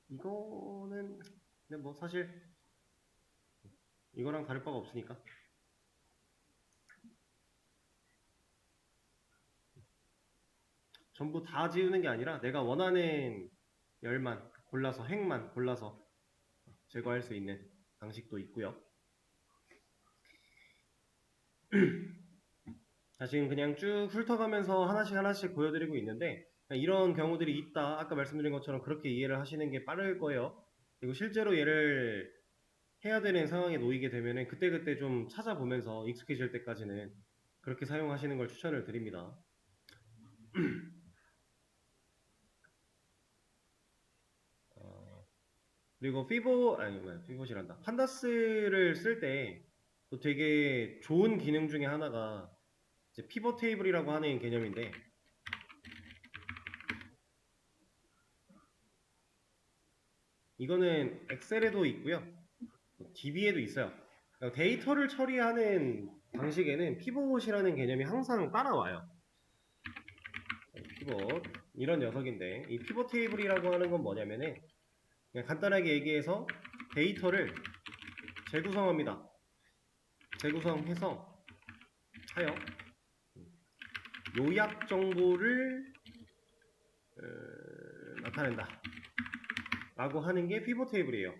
이거는 근데 뭐 사실 이거랑 다를 바가 없으니까. 전부 다 지우는 게 아니라 내가 원하는 열만 골라서 행만 골라서 제거할 수 있는 방식도 있고요. 자, 지금 그냥 쭉 훑어가면서 하나씩 보여드리고 있는데 이런 경우들이 있다. 아까 말씀드린 것처럼 그렇게 이해를 하시는 게 빠를 거예요. 그리고 실제로 얘를 해야 되는 상황에 놓이게 되면은 그때그때 좀 찾아보면서 익숙해질 때까지는 그렇게 사용하시는 걸 추천을 드립니다. 그리고 피봇이란다. 판다스를 쓸 때 또 되게 좋은 기능 중에 하나가 이제 피벗 테이블이라고 하는 개념인데 이거는 엑셀에도 있고요. DB에도 있어요. 그러니까 데이터를 처리하는 방식에는 피봇이라는 개념이 항상 따라와요. 피봇 이런 녀석인데 이 피봇 테이블이라고 하는 건 뭐냐면은 그냥 간단하게 얘기해서 데이터를 재구성합니다. 재구성해서 하여 요약 정보를 나타낸다 라고 하는 게 피벗 테이블이에요.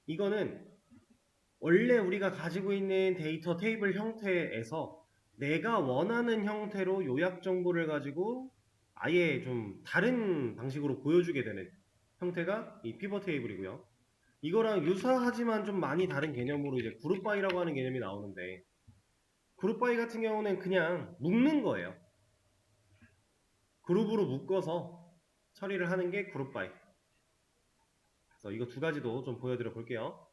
이거는 원래 우리가 가지고 있는 데이터 테이블 형태에서 내가 원하는 형태로 요약 정보를 가지고 아예 좀 다른 방식으로 보여주게 되는 형태가 이 피벗 테이블이고요. 이거랑 유사하지만 좀 많이 다른 개념으로 이제 그룹 바이라고 하는 개념이 나오는데 그룹 바이 같은 경우는 그냥 묶는 거예요. 그룹으로 묶어서 처리를 하는 게 그룹 바이. 그래서 이거 두 가지도 좀 보여드려 볼게요.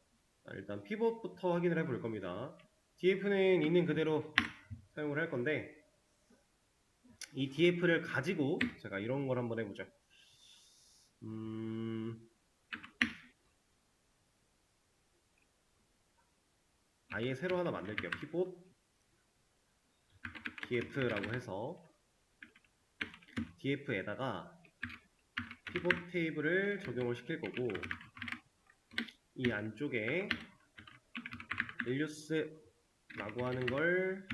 일단 피벗부터 확인을 해 볼 겁니다. df는 있는 그대로 사용을 할 건데 이 df를 가지고 제가 이런 걸 한번 해보죠. 아예 새로 하나 만들게요. 피벗 df라고 해서 df에다가 피벗 테이블을 적용을 시킬 거고 이 안쪽에 values라고 하는 걸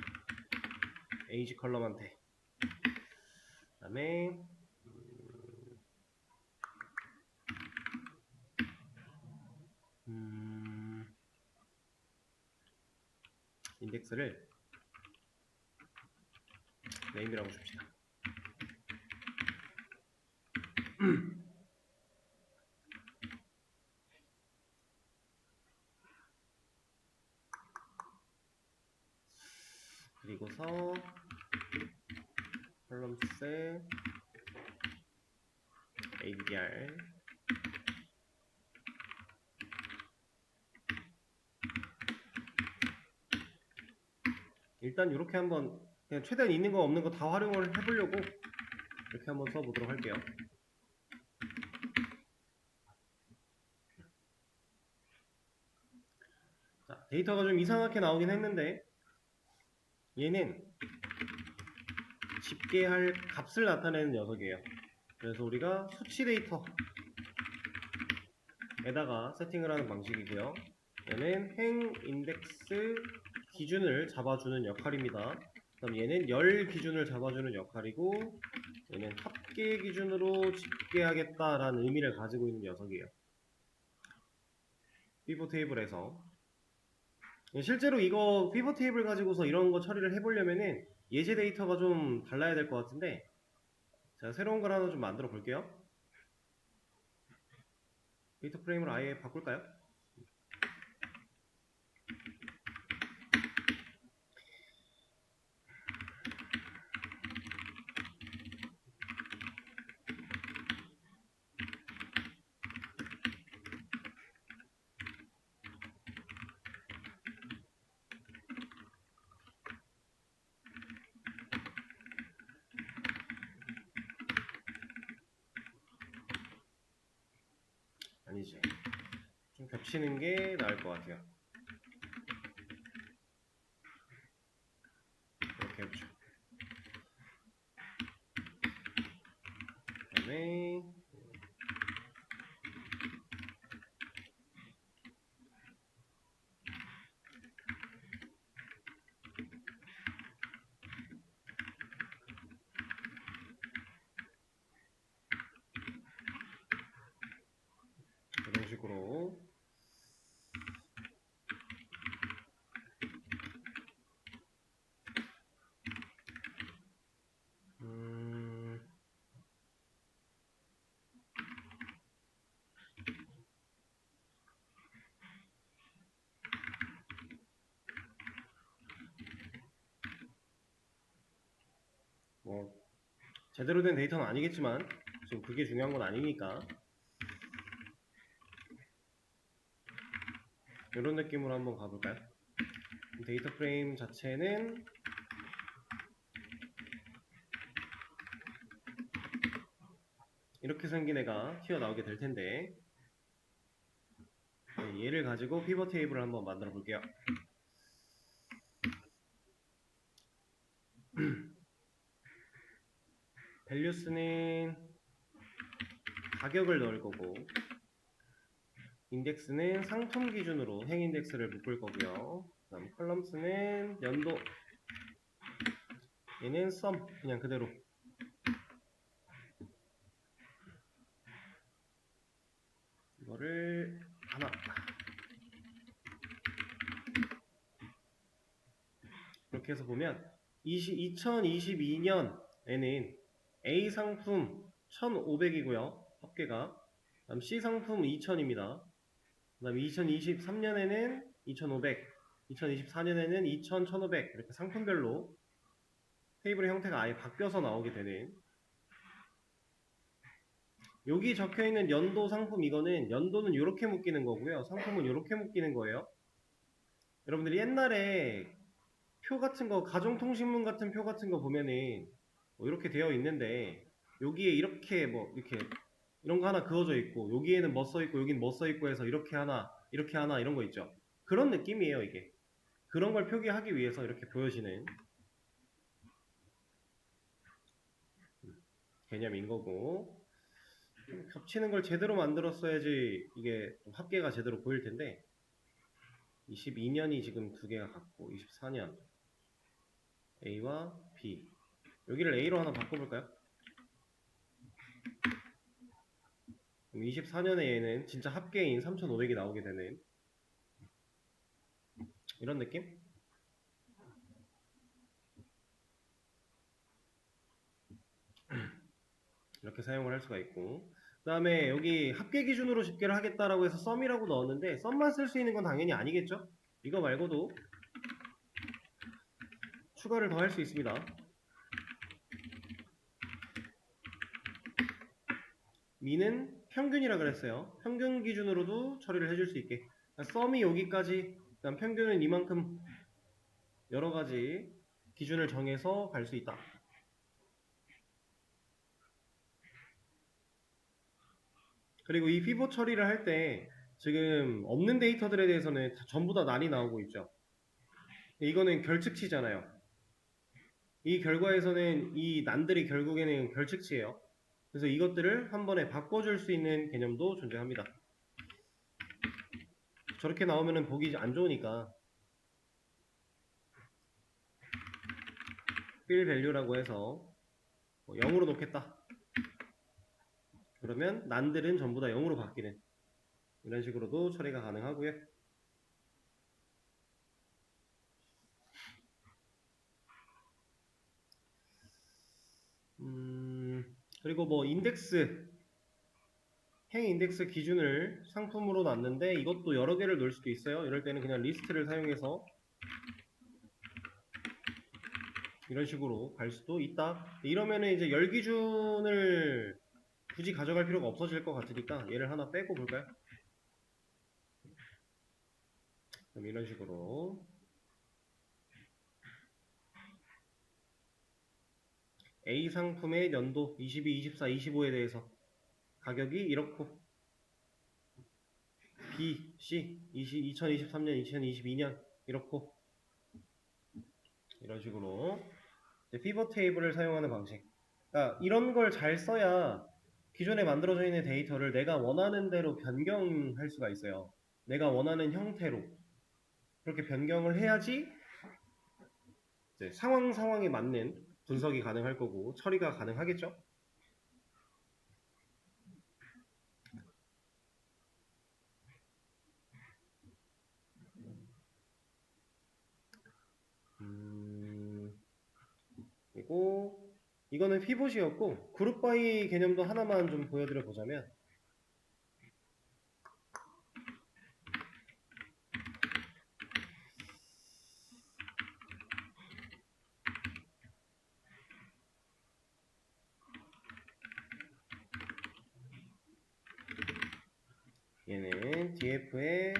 age 컬럼한테 그 다음에 인덱스를 네임이라고 줍시다. 그리고서 컬럼스에 ADR 일단 이렇게 한번 그냥 최대한 있는 거 없는 거 다 활용을 해보려고 이렇게 한번 써보도록 할게요. 자, 데이터가 좀 이상하게 나오긴 했는데 얘는 집계할 값을 나타내는 녀석이에요. 그래서 우리가 수치 데이터에다가 세팅을 하는 방식이고요. 얘는 행 인덱스 기준을 잡아주는 역할입니다. 그럼 얘는 열 기준을 잡아주는 역할이고 얘는 합계 기준으로 집계하겠다라는 의미를 가지고 있는 녀석이에요. 피벗 테이블에서 실제로 이거 피벗 테이블 가지고서 이런 거 처리를 해보려면은 예제 데이터가 좀 달라야 될 것 같은데 제가 새로운 걸 하나 좀 만들어 볼게요. 데이터 프레임을 아예 바꿀까요? 아니지. 좀 겹치는 게 나을 것 같아요. 이렇게 해보죠. 제대로 된 데이터는 아니겠지만 지금 그게 중요한 건 아니니까 이런 느낌으로 한번 가볼까요? 데이터 프레임 자체는 이렇게 생긴 애가 튀어나오게 될 텐데, 얘를 가지고 피벗 테이블을 한번 만들어 볼게요. 밸류스는 가격을 넣을 거고, 인덱스는 상품 기준으로 행 인덱스를 묶을 거고요. 그다음 컬럼스는 연도, 얘는 썸 그냥 그대로. 이거를 하나. 이렇게 해서 보면 2022년에는 A 상품 1,500이고요. 합계가. 그다음 C 상품 2,000입니다. 그다음 2023년에는 2,500, 2024년에는 2,000, 1,500 이렇게 상품별로 테이블의 형태가 아예 바뀌어서 나오게 되는, 여기 적혀있는 연도 상품, 이거는 연도는 이렇게 묶이는 거고요. 상품은 이렇게 묶이는 거예요. 여러분들이 옛날에 표 같은 거, 가정통신문 같은 표 같은 거 보면은 뭐 이렇게 되어 있는데, 여기에 이렇게 뭐 이렇게 이런 거 하나 그어져 있고, 여기에는 뭐 써 있고 여긴 뭐 써 있고 해서 이렇게 하나 이렇게 하나 이런 거 있죠. 그런 느낌이에요. 이게 그런 걸 표기하기 위해서 이렇게 보여지는 개념인 거고, 겹치는 걸 제대로 만들었어야지 이게 좀 합계가 제대로 보일 텐데, 22년이 지금 두 개가 같고 24년 A와 B, 여기를 A로 하나 바꿔볼까요? 그럼 24년에 얘는 진짜 합계인 3,500이 나오게 되는 이런 느낌? 이렇게 사용을 할 수가 있고, 그 다음에 여기 합계 기준으로 집계를 하겠다라고 해서 썸이라고 넣었는데, 썸만 쓸 수 있는 건 당연히 아니겠죠? 이거 말고도 추가를 더 할 수 있습니다. 미는 평균이라 그랬어요. 평균 기준으로도 처리를 해줄 수 있게. 썸이 여기까지, 그다음 평균은 이만큼, 여러 가지 기준을 정해서 갈 수 있다. 그리고 이 피벗 처리를 할 때 지금 없는 데이터들에 대해서는 전부 다 난이 나오고 있죠. 이거는 결측치잖아요. 이 결과에서는 이 난들이 결국에는 결측치예요. 그래서 이것들을 한 번에 바꿔줄 수 있는 개념도 존재합니다. 저렇게 나오면 보기 안 좋으니까 fill value라고 해서 0으로 놓겠다. 그러면 난들은 전부 다 0으로 바뀌는, 이런 식으로도 처리가 가능하고요. 그리고 뭐 인덱스, 행 인덱스 기준을 상품으로 놨는데 이것도 여러 개를 넣을 수도 있어요. 이럴 때는 그냥 리스트를 사용해서 이런 식으로 갈 수도 있다. 이러면은 이제 열 기준을 굳이 가져갈 필요가 없어질 것 같으니까 얘를 하나 빼고 볼까요? 그럼 이런 식으로 A 상품의 연도 22, 24, 25에 대해서 가격이 이렇고, B, C 2023년, 2022년 이렇고, 이런 식으로 피벗 테이블을 사용하는 방식. 그러니까 이런 걸 잘 써야 기존에 만들어져 있는 데이터를 내가 원하는 대로 변경할 수가 있어요. 내가 원하는 형태로 그렇게 변경을 해야지 이제 상황에 맞는 분석이 가능할 거고 처리가 가능하겠죠. 그리고 이거는 피봇이었고, 그룹 바이 개념도 하나만 좀 보여드려 보자면, AF에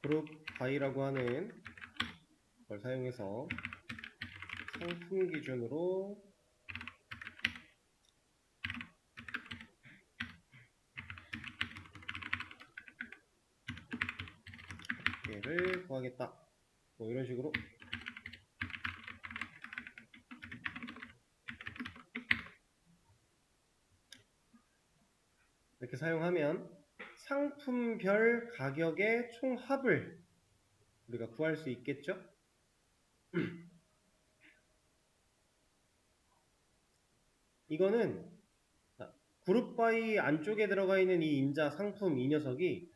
그룹 바이라고 하는 걸 사용해서 상품 기준으로 얘를 구하겠다. 뭐 이런 식으로 이렇게 사용하면 상품별 가격의 총합을 우리가 구할 수 있겠죠? 이거는 그룹 바이 안쪽에 들어가 있는 이 인자 상품 이 녀석이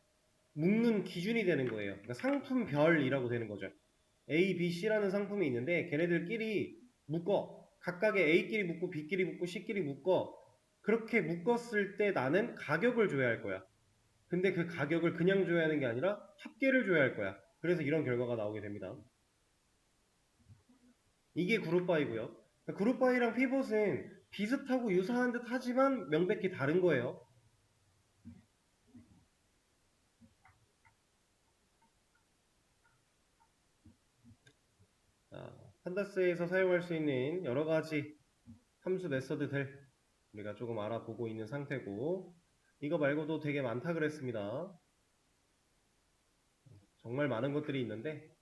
묶는 기준이 되는 거예요. 그러니까 상품별이라고 되는 거죠. A, B, C라는 상품이 있는데 걔네들끼리 묶어. 각각의 A끼리 묶고 B끼리 묶고 C끼리 묶어. 그렇게 묶었을 때 나는 가격을 줘야 할 거야. 근데 그 가격을 그냥 줘야 하는 게 아니라 합계를 줘야 할 거야. 그래서 이런 결과가 나오게 됩니다. 이게 그룹 바이고요. 그룹 바이랑 피벗은 비슷하고 유사한 듯 하지만 명백히 다른 거예요. 자, 판다스에서 사용할 수 있는 여러 가지 함수 메서드들 우리가 조금 알아보고 있는 상태고, 이거 말고도 되게 많다 그랬습니다. 정말 많은 것들이 있는데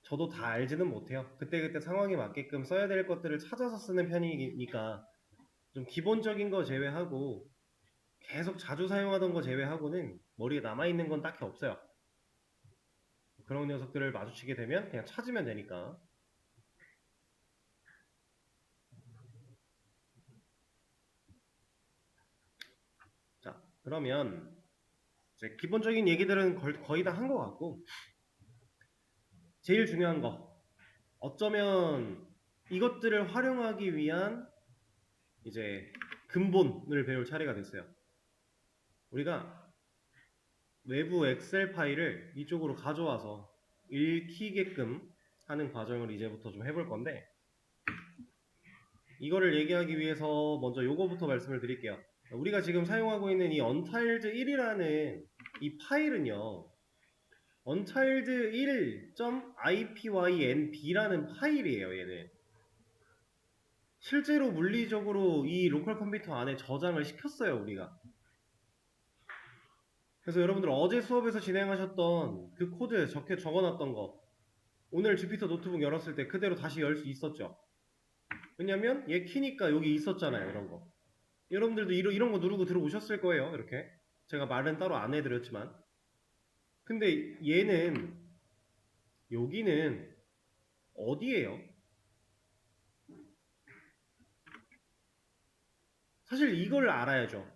저도 다 알지는 못해요. 그때그때 상황에 맞게끔 써야 될 것들을 찾아서 쓰는 편이니까 좀 기본적인 거 제외하고 계속 자주 사용하던 거 제외하고는 머리에 남아있는 건 딱히 없어요. 그런 녀석들을 마주치게 되면 그냥 찾으면 되니까. 자, 그러면 이제 기본적인 얘기들은 거의 다 한 것 같고, 제일 중요한 거, 어쩌면 이것들을 활용하기 위한 이제 근본을 배울 차례가 됐어요. 우리가 외부 엑셀 파일을 이쪽으로 가져와서 읽히게끔 하는 과정을 이제부터 좀 해볼 건데, 이거를 얘기하기 위해서 먼저 요거부터 말씀을 드릴게요. 우리가 지금 사용하고 있는 이 untiled 1이라는 이 파일은요, untiled 1.ipynb라는 파일이에요. 얘는 실제로 물리적으로 이 로컬 컴퓨터 안에 저장을 시켰어요, 우리가. 그래서 여러분들 어제 수업에서 진행하셨던 그 코드에 적어놨던 거, 오늘 주피터 노트북 열었을 때 그대로 다시 열 수 있었죠. 왜냐면 얘 키니까 여기 있었잖아요, 이런 거. 여러분들도 이런 거 누르고 들어오셨을 거예요, 이렇게. 제가 말은 따로 안 해드렸지만. 근데 얘는 여기는 어디예요? 사실 이걸 알아야죠.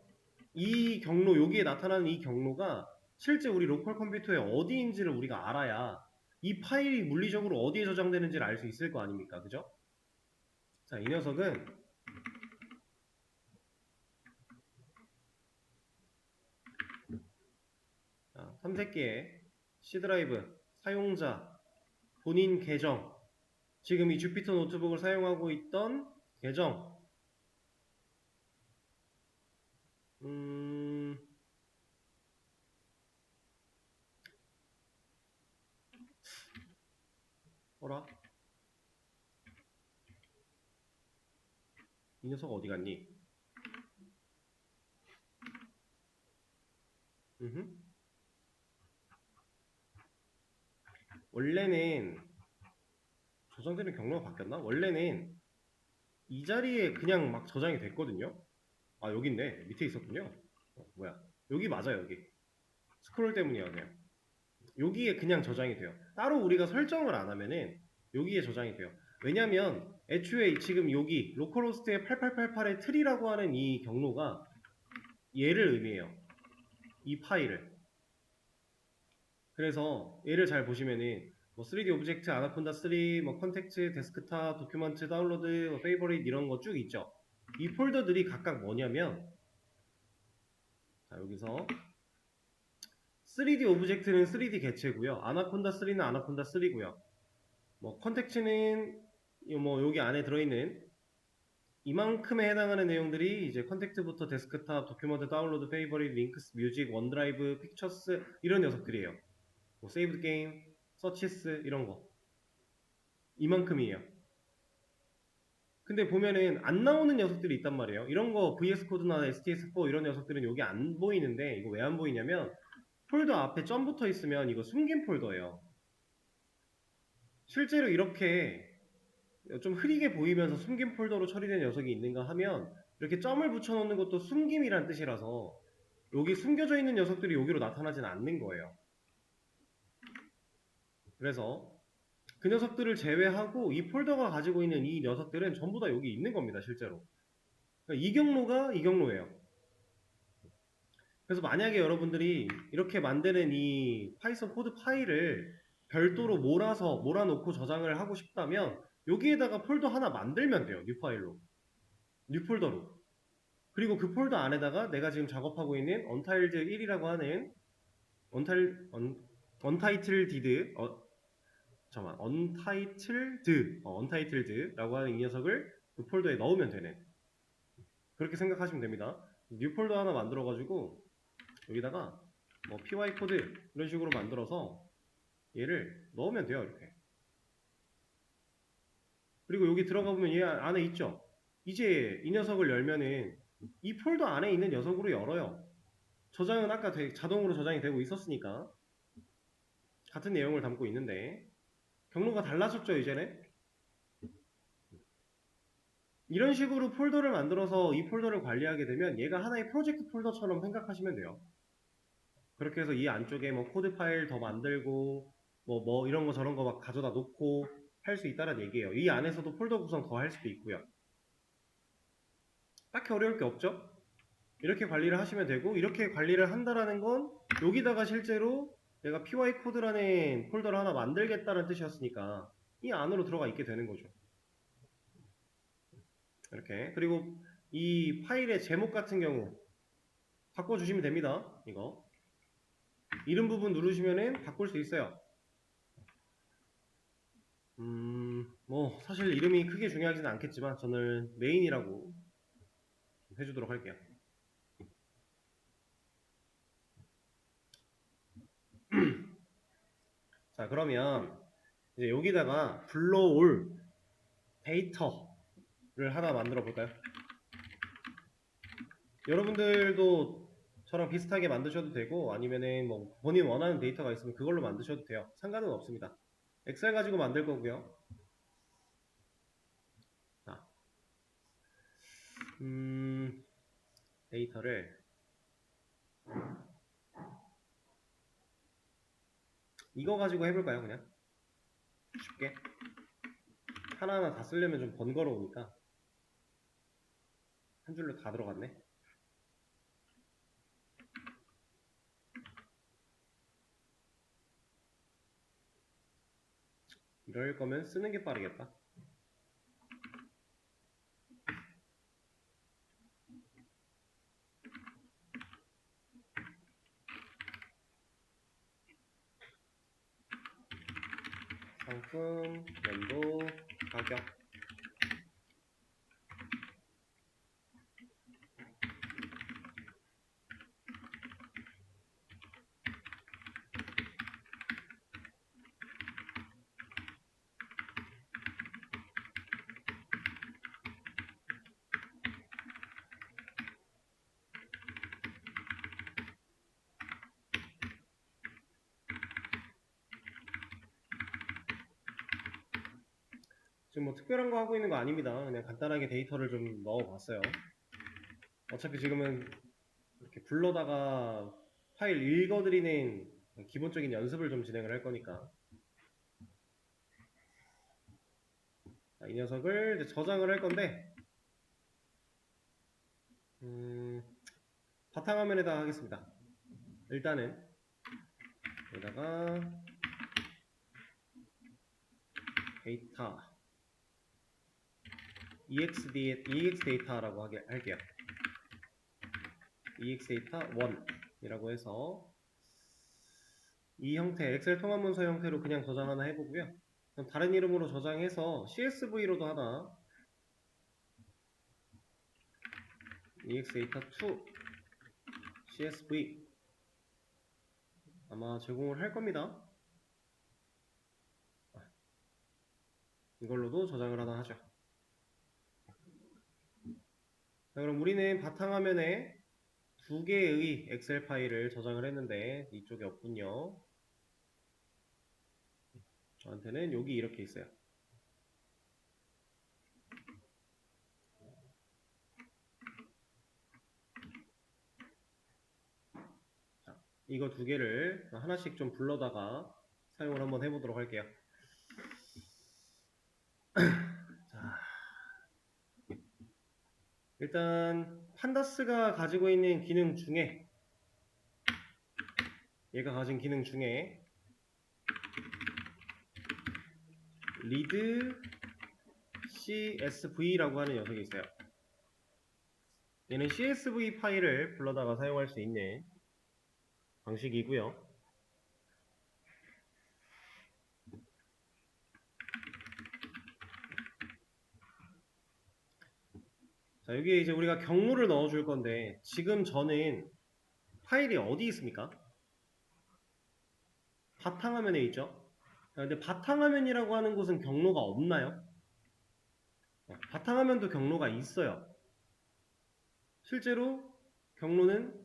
이 경로, 여기에 나타나는 이 경로가 실제 우리 로컬 컴퓨터에 어디인지를 우리가 알아야 이 파일이 물리적으로 어디에 저장되는지를 알 수 있을 거 아닙니까? 그죠? 자, 이 녀석은 자, 탐색기에 C 드라이브, 사용자, 본인 계정, 지금 이 주피터 노트북을 사용하고 있던 계정, 뭐라? 이 녀석 어디 갔니? 원래는 저장되는 경로가 바뀌었나? 원래는 이 자리에 그냥 막 저장이 됐거든요. 아, 여기 있네. 밑에 있었군요. 뭐야? 여기 맞아요, 여기. 스크롤 때문이야, 그냥. 여기에 그냥 저장이 돼요. 따로 우리가 설정을 안 하면은 여기에 저장이 돼요. 왜냐면 애초에 지금 여기 로컬호스트의 8888의 트리라고 하는 이 경로가 얘를 의미해요. 이 파일을. 그래서 얘를 잘 보시면은 뭐 3D 오브젝트, 아나콘다 3, 뭐 컨텍트, 데스크탑, 도큐먼트, 다운로드, 뭐 페이버릿 이런 거 쭉 있죠. 이 폴더들이 각각 뭐냐면, 자, 여기서 3D 오브젝트는 3D 개체고요. 아나콘다 3는 아나콘다 3고요. 뭐 컨텍츠는 뭐 여기 안에 들어있는 이만큼에 해당하는 내용들이 이제 컨택트부터 데스크탑, 도큐먼트 다운로드, 페이버릿, 링크스, 뮤직, 원드라이브, 픽처스 이런 녀석들이에요. 뭐 세이브드 게임, 서치스 이런 거 이만큼이에요. 근데 보면은 안 나오는 녀석들이 있단 말이에요. 이런 거 VS 코드나 STS4 이런 녀석들은 여기 안 보이는데 이거 왜 안 보이냐면 폴더 앞에 점 붙어 있으면 이거 숨긴 폴더예요. 실제로 이렇게 좀 흐리게 보이면서 숨긴 폴더로 처리된 녀석이 있는가 하면 이렇게 점을 붙여놓는 것도 숨김이란 뜻이라서 여기 숨겨져 있는 녀석들이 여기로 나타나진 않는 거예요. 그래서 그 녀석들을 제외하고 이 폴더가 가지고 있는 이 녀석들은 전부 다 여기 있는 겁니다, 실제로. 그러니까 이 경로가 이 경로예요. 그래서 만약에 여러분들이 이렇게 만드는 이 파이썬 코드 파일을 별도로 몰아놓고 저장을 하고 싶다면 여기에다가 폴더 하나 만들면 돼요. 뉴 파일로. 뉴 폴더로. 그리고 그 폴더 안에다가 내가 지금 작업하고 있는 언타일드 1이라고 하는 언타이틀디드 잠깐만 언타이틀드라고 하는 이 녀석을 그 폴더에 넣으면 되는 그렇게 생각하시면 됩니다. 뉴 폴더 하나 만들어 가지고 여기다가 뭐 py 코드 이런 식으로 만들어서 얘를 넣으면 돼요. 이렇게. 그리고 여기 들어가 보면 얘 안에 있죠. 이제 이 녀석을 열면은 이 폴더 안에 있는 녀석으로 열어요. 저장은 아까 자동으로 저장이 되고 있었으니까 같은 내용을 담고 있는데 경로가 달라졌죠. 이제는 이런 식으로 폴더를 만들어서 이 폴더를 관리하게 되면 얘가 하나의 프로젝트 폴더처럼 생각하시면 돼요. 그렇게 해서 이 안쪽에 뭐 코드 파일 더 만들고 뭐 이런 거 저런 거 막 가져다 놓고 할 수 있다는 얘기예요. 이 안에서도 폴더 구성 더 할 수도 있고요. 딱히 어려울 게 없죠? 이렇게 관리를 하시면 되고 이렇게 관리를 한다라는 건 여기다가 실제로 내가 py 코드라는 폴더를 하나 만들겠다는 뜻이었으니까 이 안으로 들어가 있게 되는 거죠. 이렇게. 그리고 이 파일의 제목 같은 경우 바꿔주시면 됩니다. 이거 이름 부분 누르시면은 바꿀 수 있어요. 뭐 사실 이름이 크게 중요하지는 않겠지만 저는 메인이라고 해주도록 할게요. 자, 그러면 이제 여기다가 불러올 데이터를 하나 만들어 볼까요? 여러분들도 저랑 비슷하게 만드셔도 되고 아니면은 뭐 본인 원하는 데이터가 있으면 그걸로 만드셔도 돼요. 상관은 없습니다. 엑셀 가지고 만들 거고요. 자, 데이터를 이거 가지고 해볼까요? 그냥 쉽게 하나하나 다 쓰려면 좀 번거로우니까 한 줄로 다 들어갔네. 이럴 거면 쓰는 게 빠르겠다. 상품, 연도, 가격. 지금 뭐 특별한 거 하고 있는 거 아닙니다. 그냥 간단하게 데이터를 좀 넣어봤어요. 어차피 지금은 이렇게 불러다가 파일 읽어드리는 기본적인 연습을 좀 진행을 할 거니까. 자, 이 녀석을 이제 저장을 할 건데, 바탕화면에다가 하겠습니다. 일단은 여기다가 데이터 EX 데이터라고 할게요. EX 데이터 1이라고 해서 이 형태 엑셀 통합 문서 형태로 그냥 저장 하나 해보고요. 그럼 다른 이름으로 저장해서 CSV로도 하나 exdata2 csv 아마 제공을 할 겁니다. 이걸로도 저장을 하나 하죠. 자, 그럼 우리는 바탕화면에 두 개의 엑셀 파일을 저장을 했는데 이쪽에 없군요. 저한테는 여기 이렇게 있어요. 자, 이거 두 개를 하나씩 좀 불러다가 사용을 한번 해보도록 할게요. 자, 일단 판다스가 가지고 있는 기능 중에 얘가 가진 기능 중에 read csv라고 하는 녀석이 있어요. 얘는 csv 파일을 불러다가 사용할 수 있는 방식이고요. 자, 여기에 이제 우리가 경로를 넣어줄 건데 지금 저는 파일이 어디 있습니까? 바탕화면에 있죠. 자, 근데 바탕화면이라고 하는 곳은 경로가 없나요? 바탕화면도 경로가 있어요. 실제로 경로는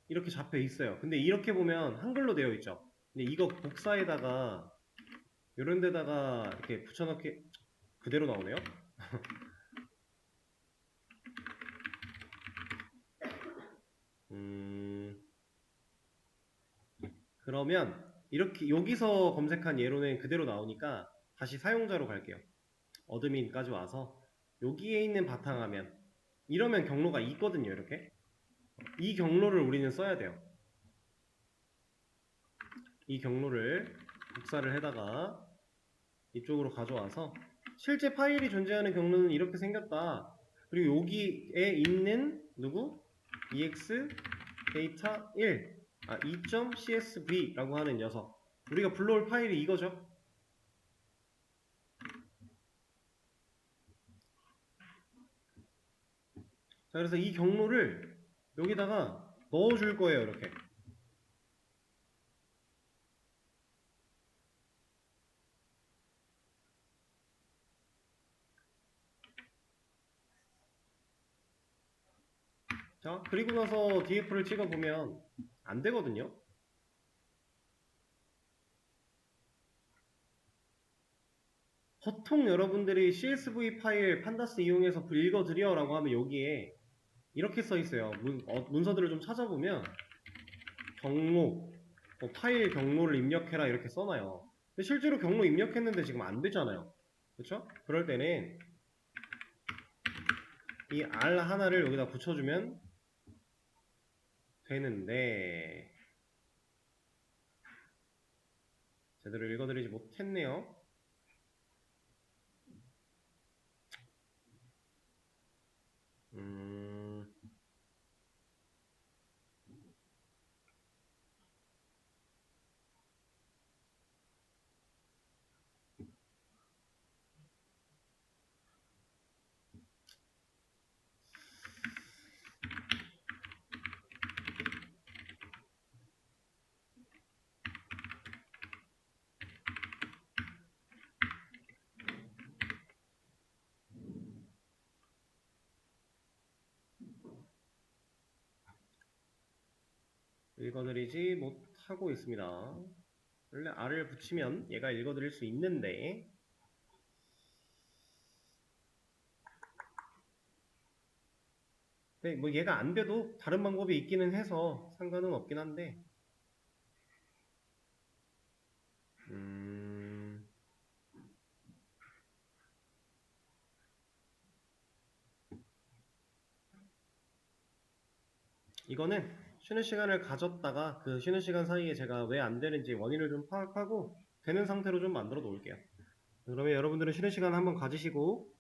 이렇게 잡혀 있어요. 근데 이렇게 보면 한글로 되어 있죠. 근데 이거 복사에다가 이런 데다가 이렇게 붙여넣기 그대로 나오네요. 그러면 이렇게 여기서 검색한 예로는 그대로 나오니까 다시 사용자로 갈게요. 어드민까지 와서 여기에 있는 바탕화면 이러면 경로가 있거든요. 이렇게 이 경로를 우리는 써야 돼요. 이 경로를 복사를 해다가 이쪽으로 가져와서 실제 파일이 존재하는 경로는 이렇게 생겼다. 그리고 여기에 있는 누구? ex data 1 2.csv라고 하는 녀석 우리가 불러올 파일이 이거죠. 자, 그래서 이 경로를 여기다가 넣어줄 거예요. 이렇게 자, 그리고 나서 df를 찍어보면 안 되거든요. 보통 여러분들이 CSV 파일 판다스 이용해서 읽어드려 라고 하면 여기에 이렇게 써 있어요. 문서들을 좀 찾아보면 경로, 파일 경로를 입력해라 이렇게 써놔요. 근데 실제로 경로 입력했는데 지금 안 되잖아요. 그렇죠? 그럴 때는 이 R 하나를 여기다 붙여주면 되는데 제대로 읽어드리지 못했네요. 읽어드리지 못하고 있습니다. 원래 R을 붙이면 얘가 읽어드릴 수 있는데 네, 뭐 얘가 안 돼도 다른 방법이 있기는 해서 상관은 없긴 한데 이거는 쉬는 시간을 가졌다가 그 쉬는 시간 사이에 제가 왜 안 되는지 원인을 좀 파악하고 되는 상태로 좀 만들어 놓을게요. 그러면 여러분들은 쉬는 시간 한번 가지시고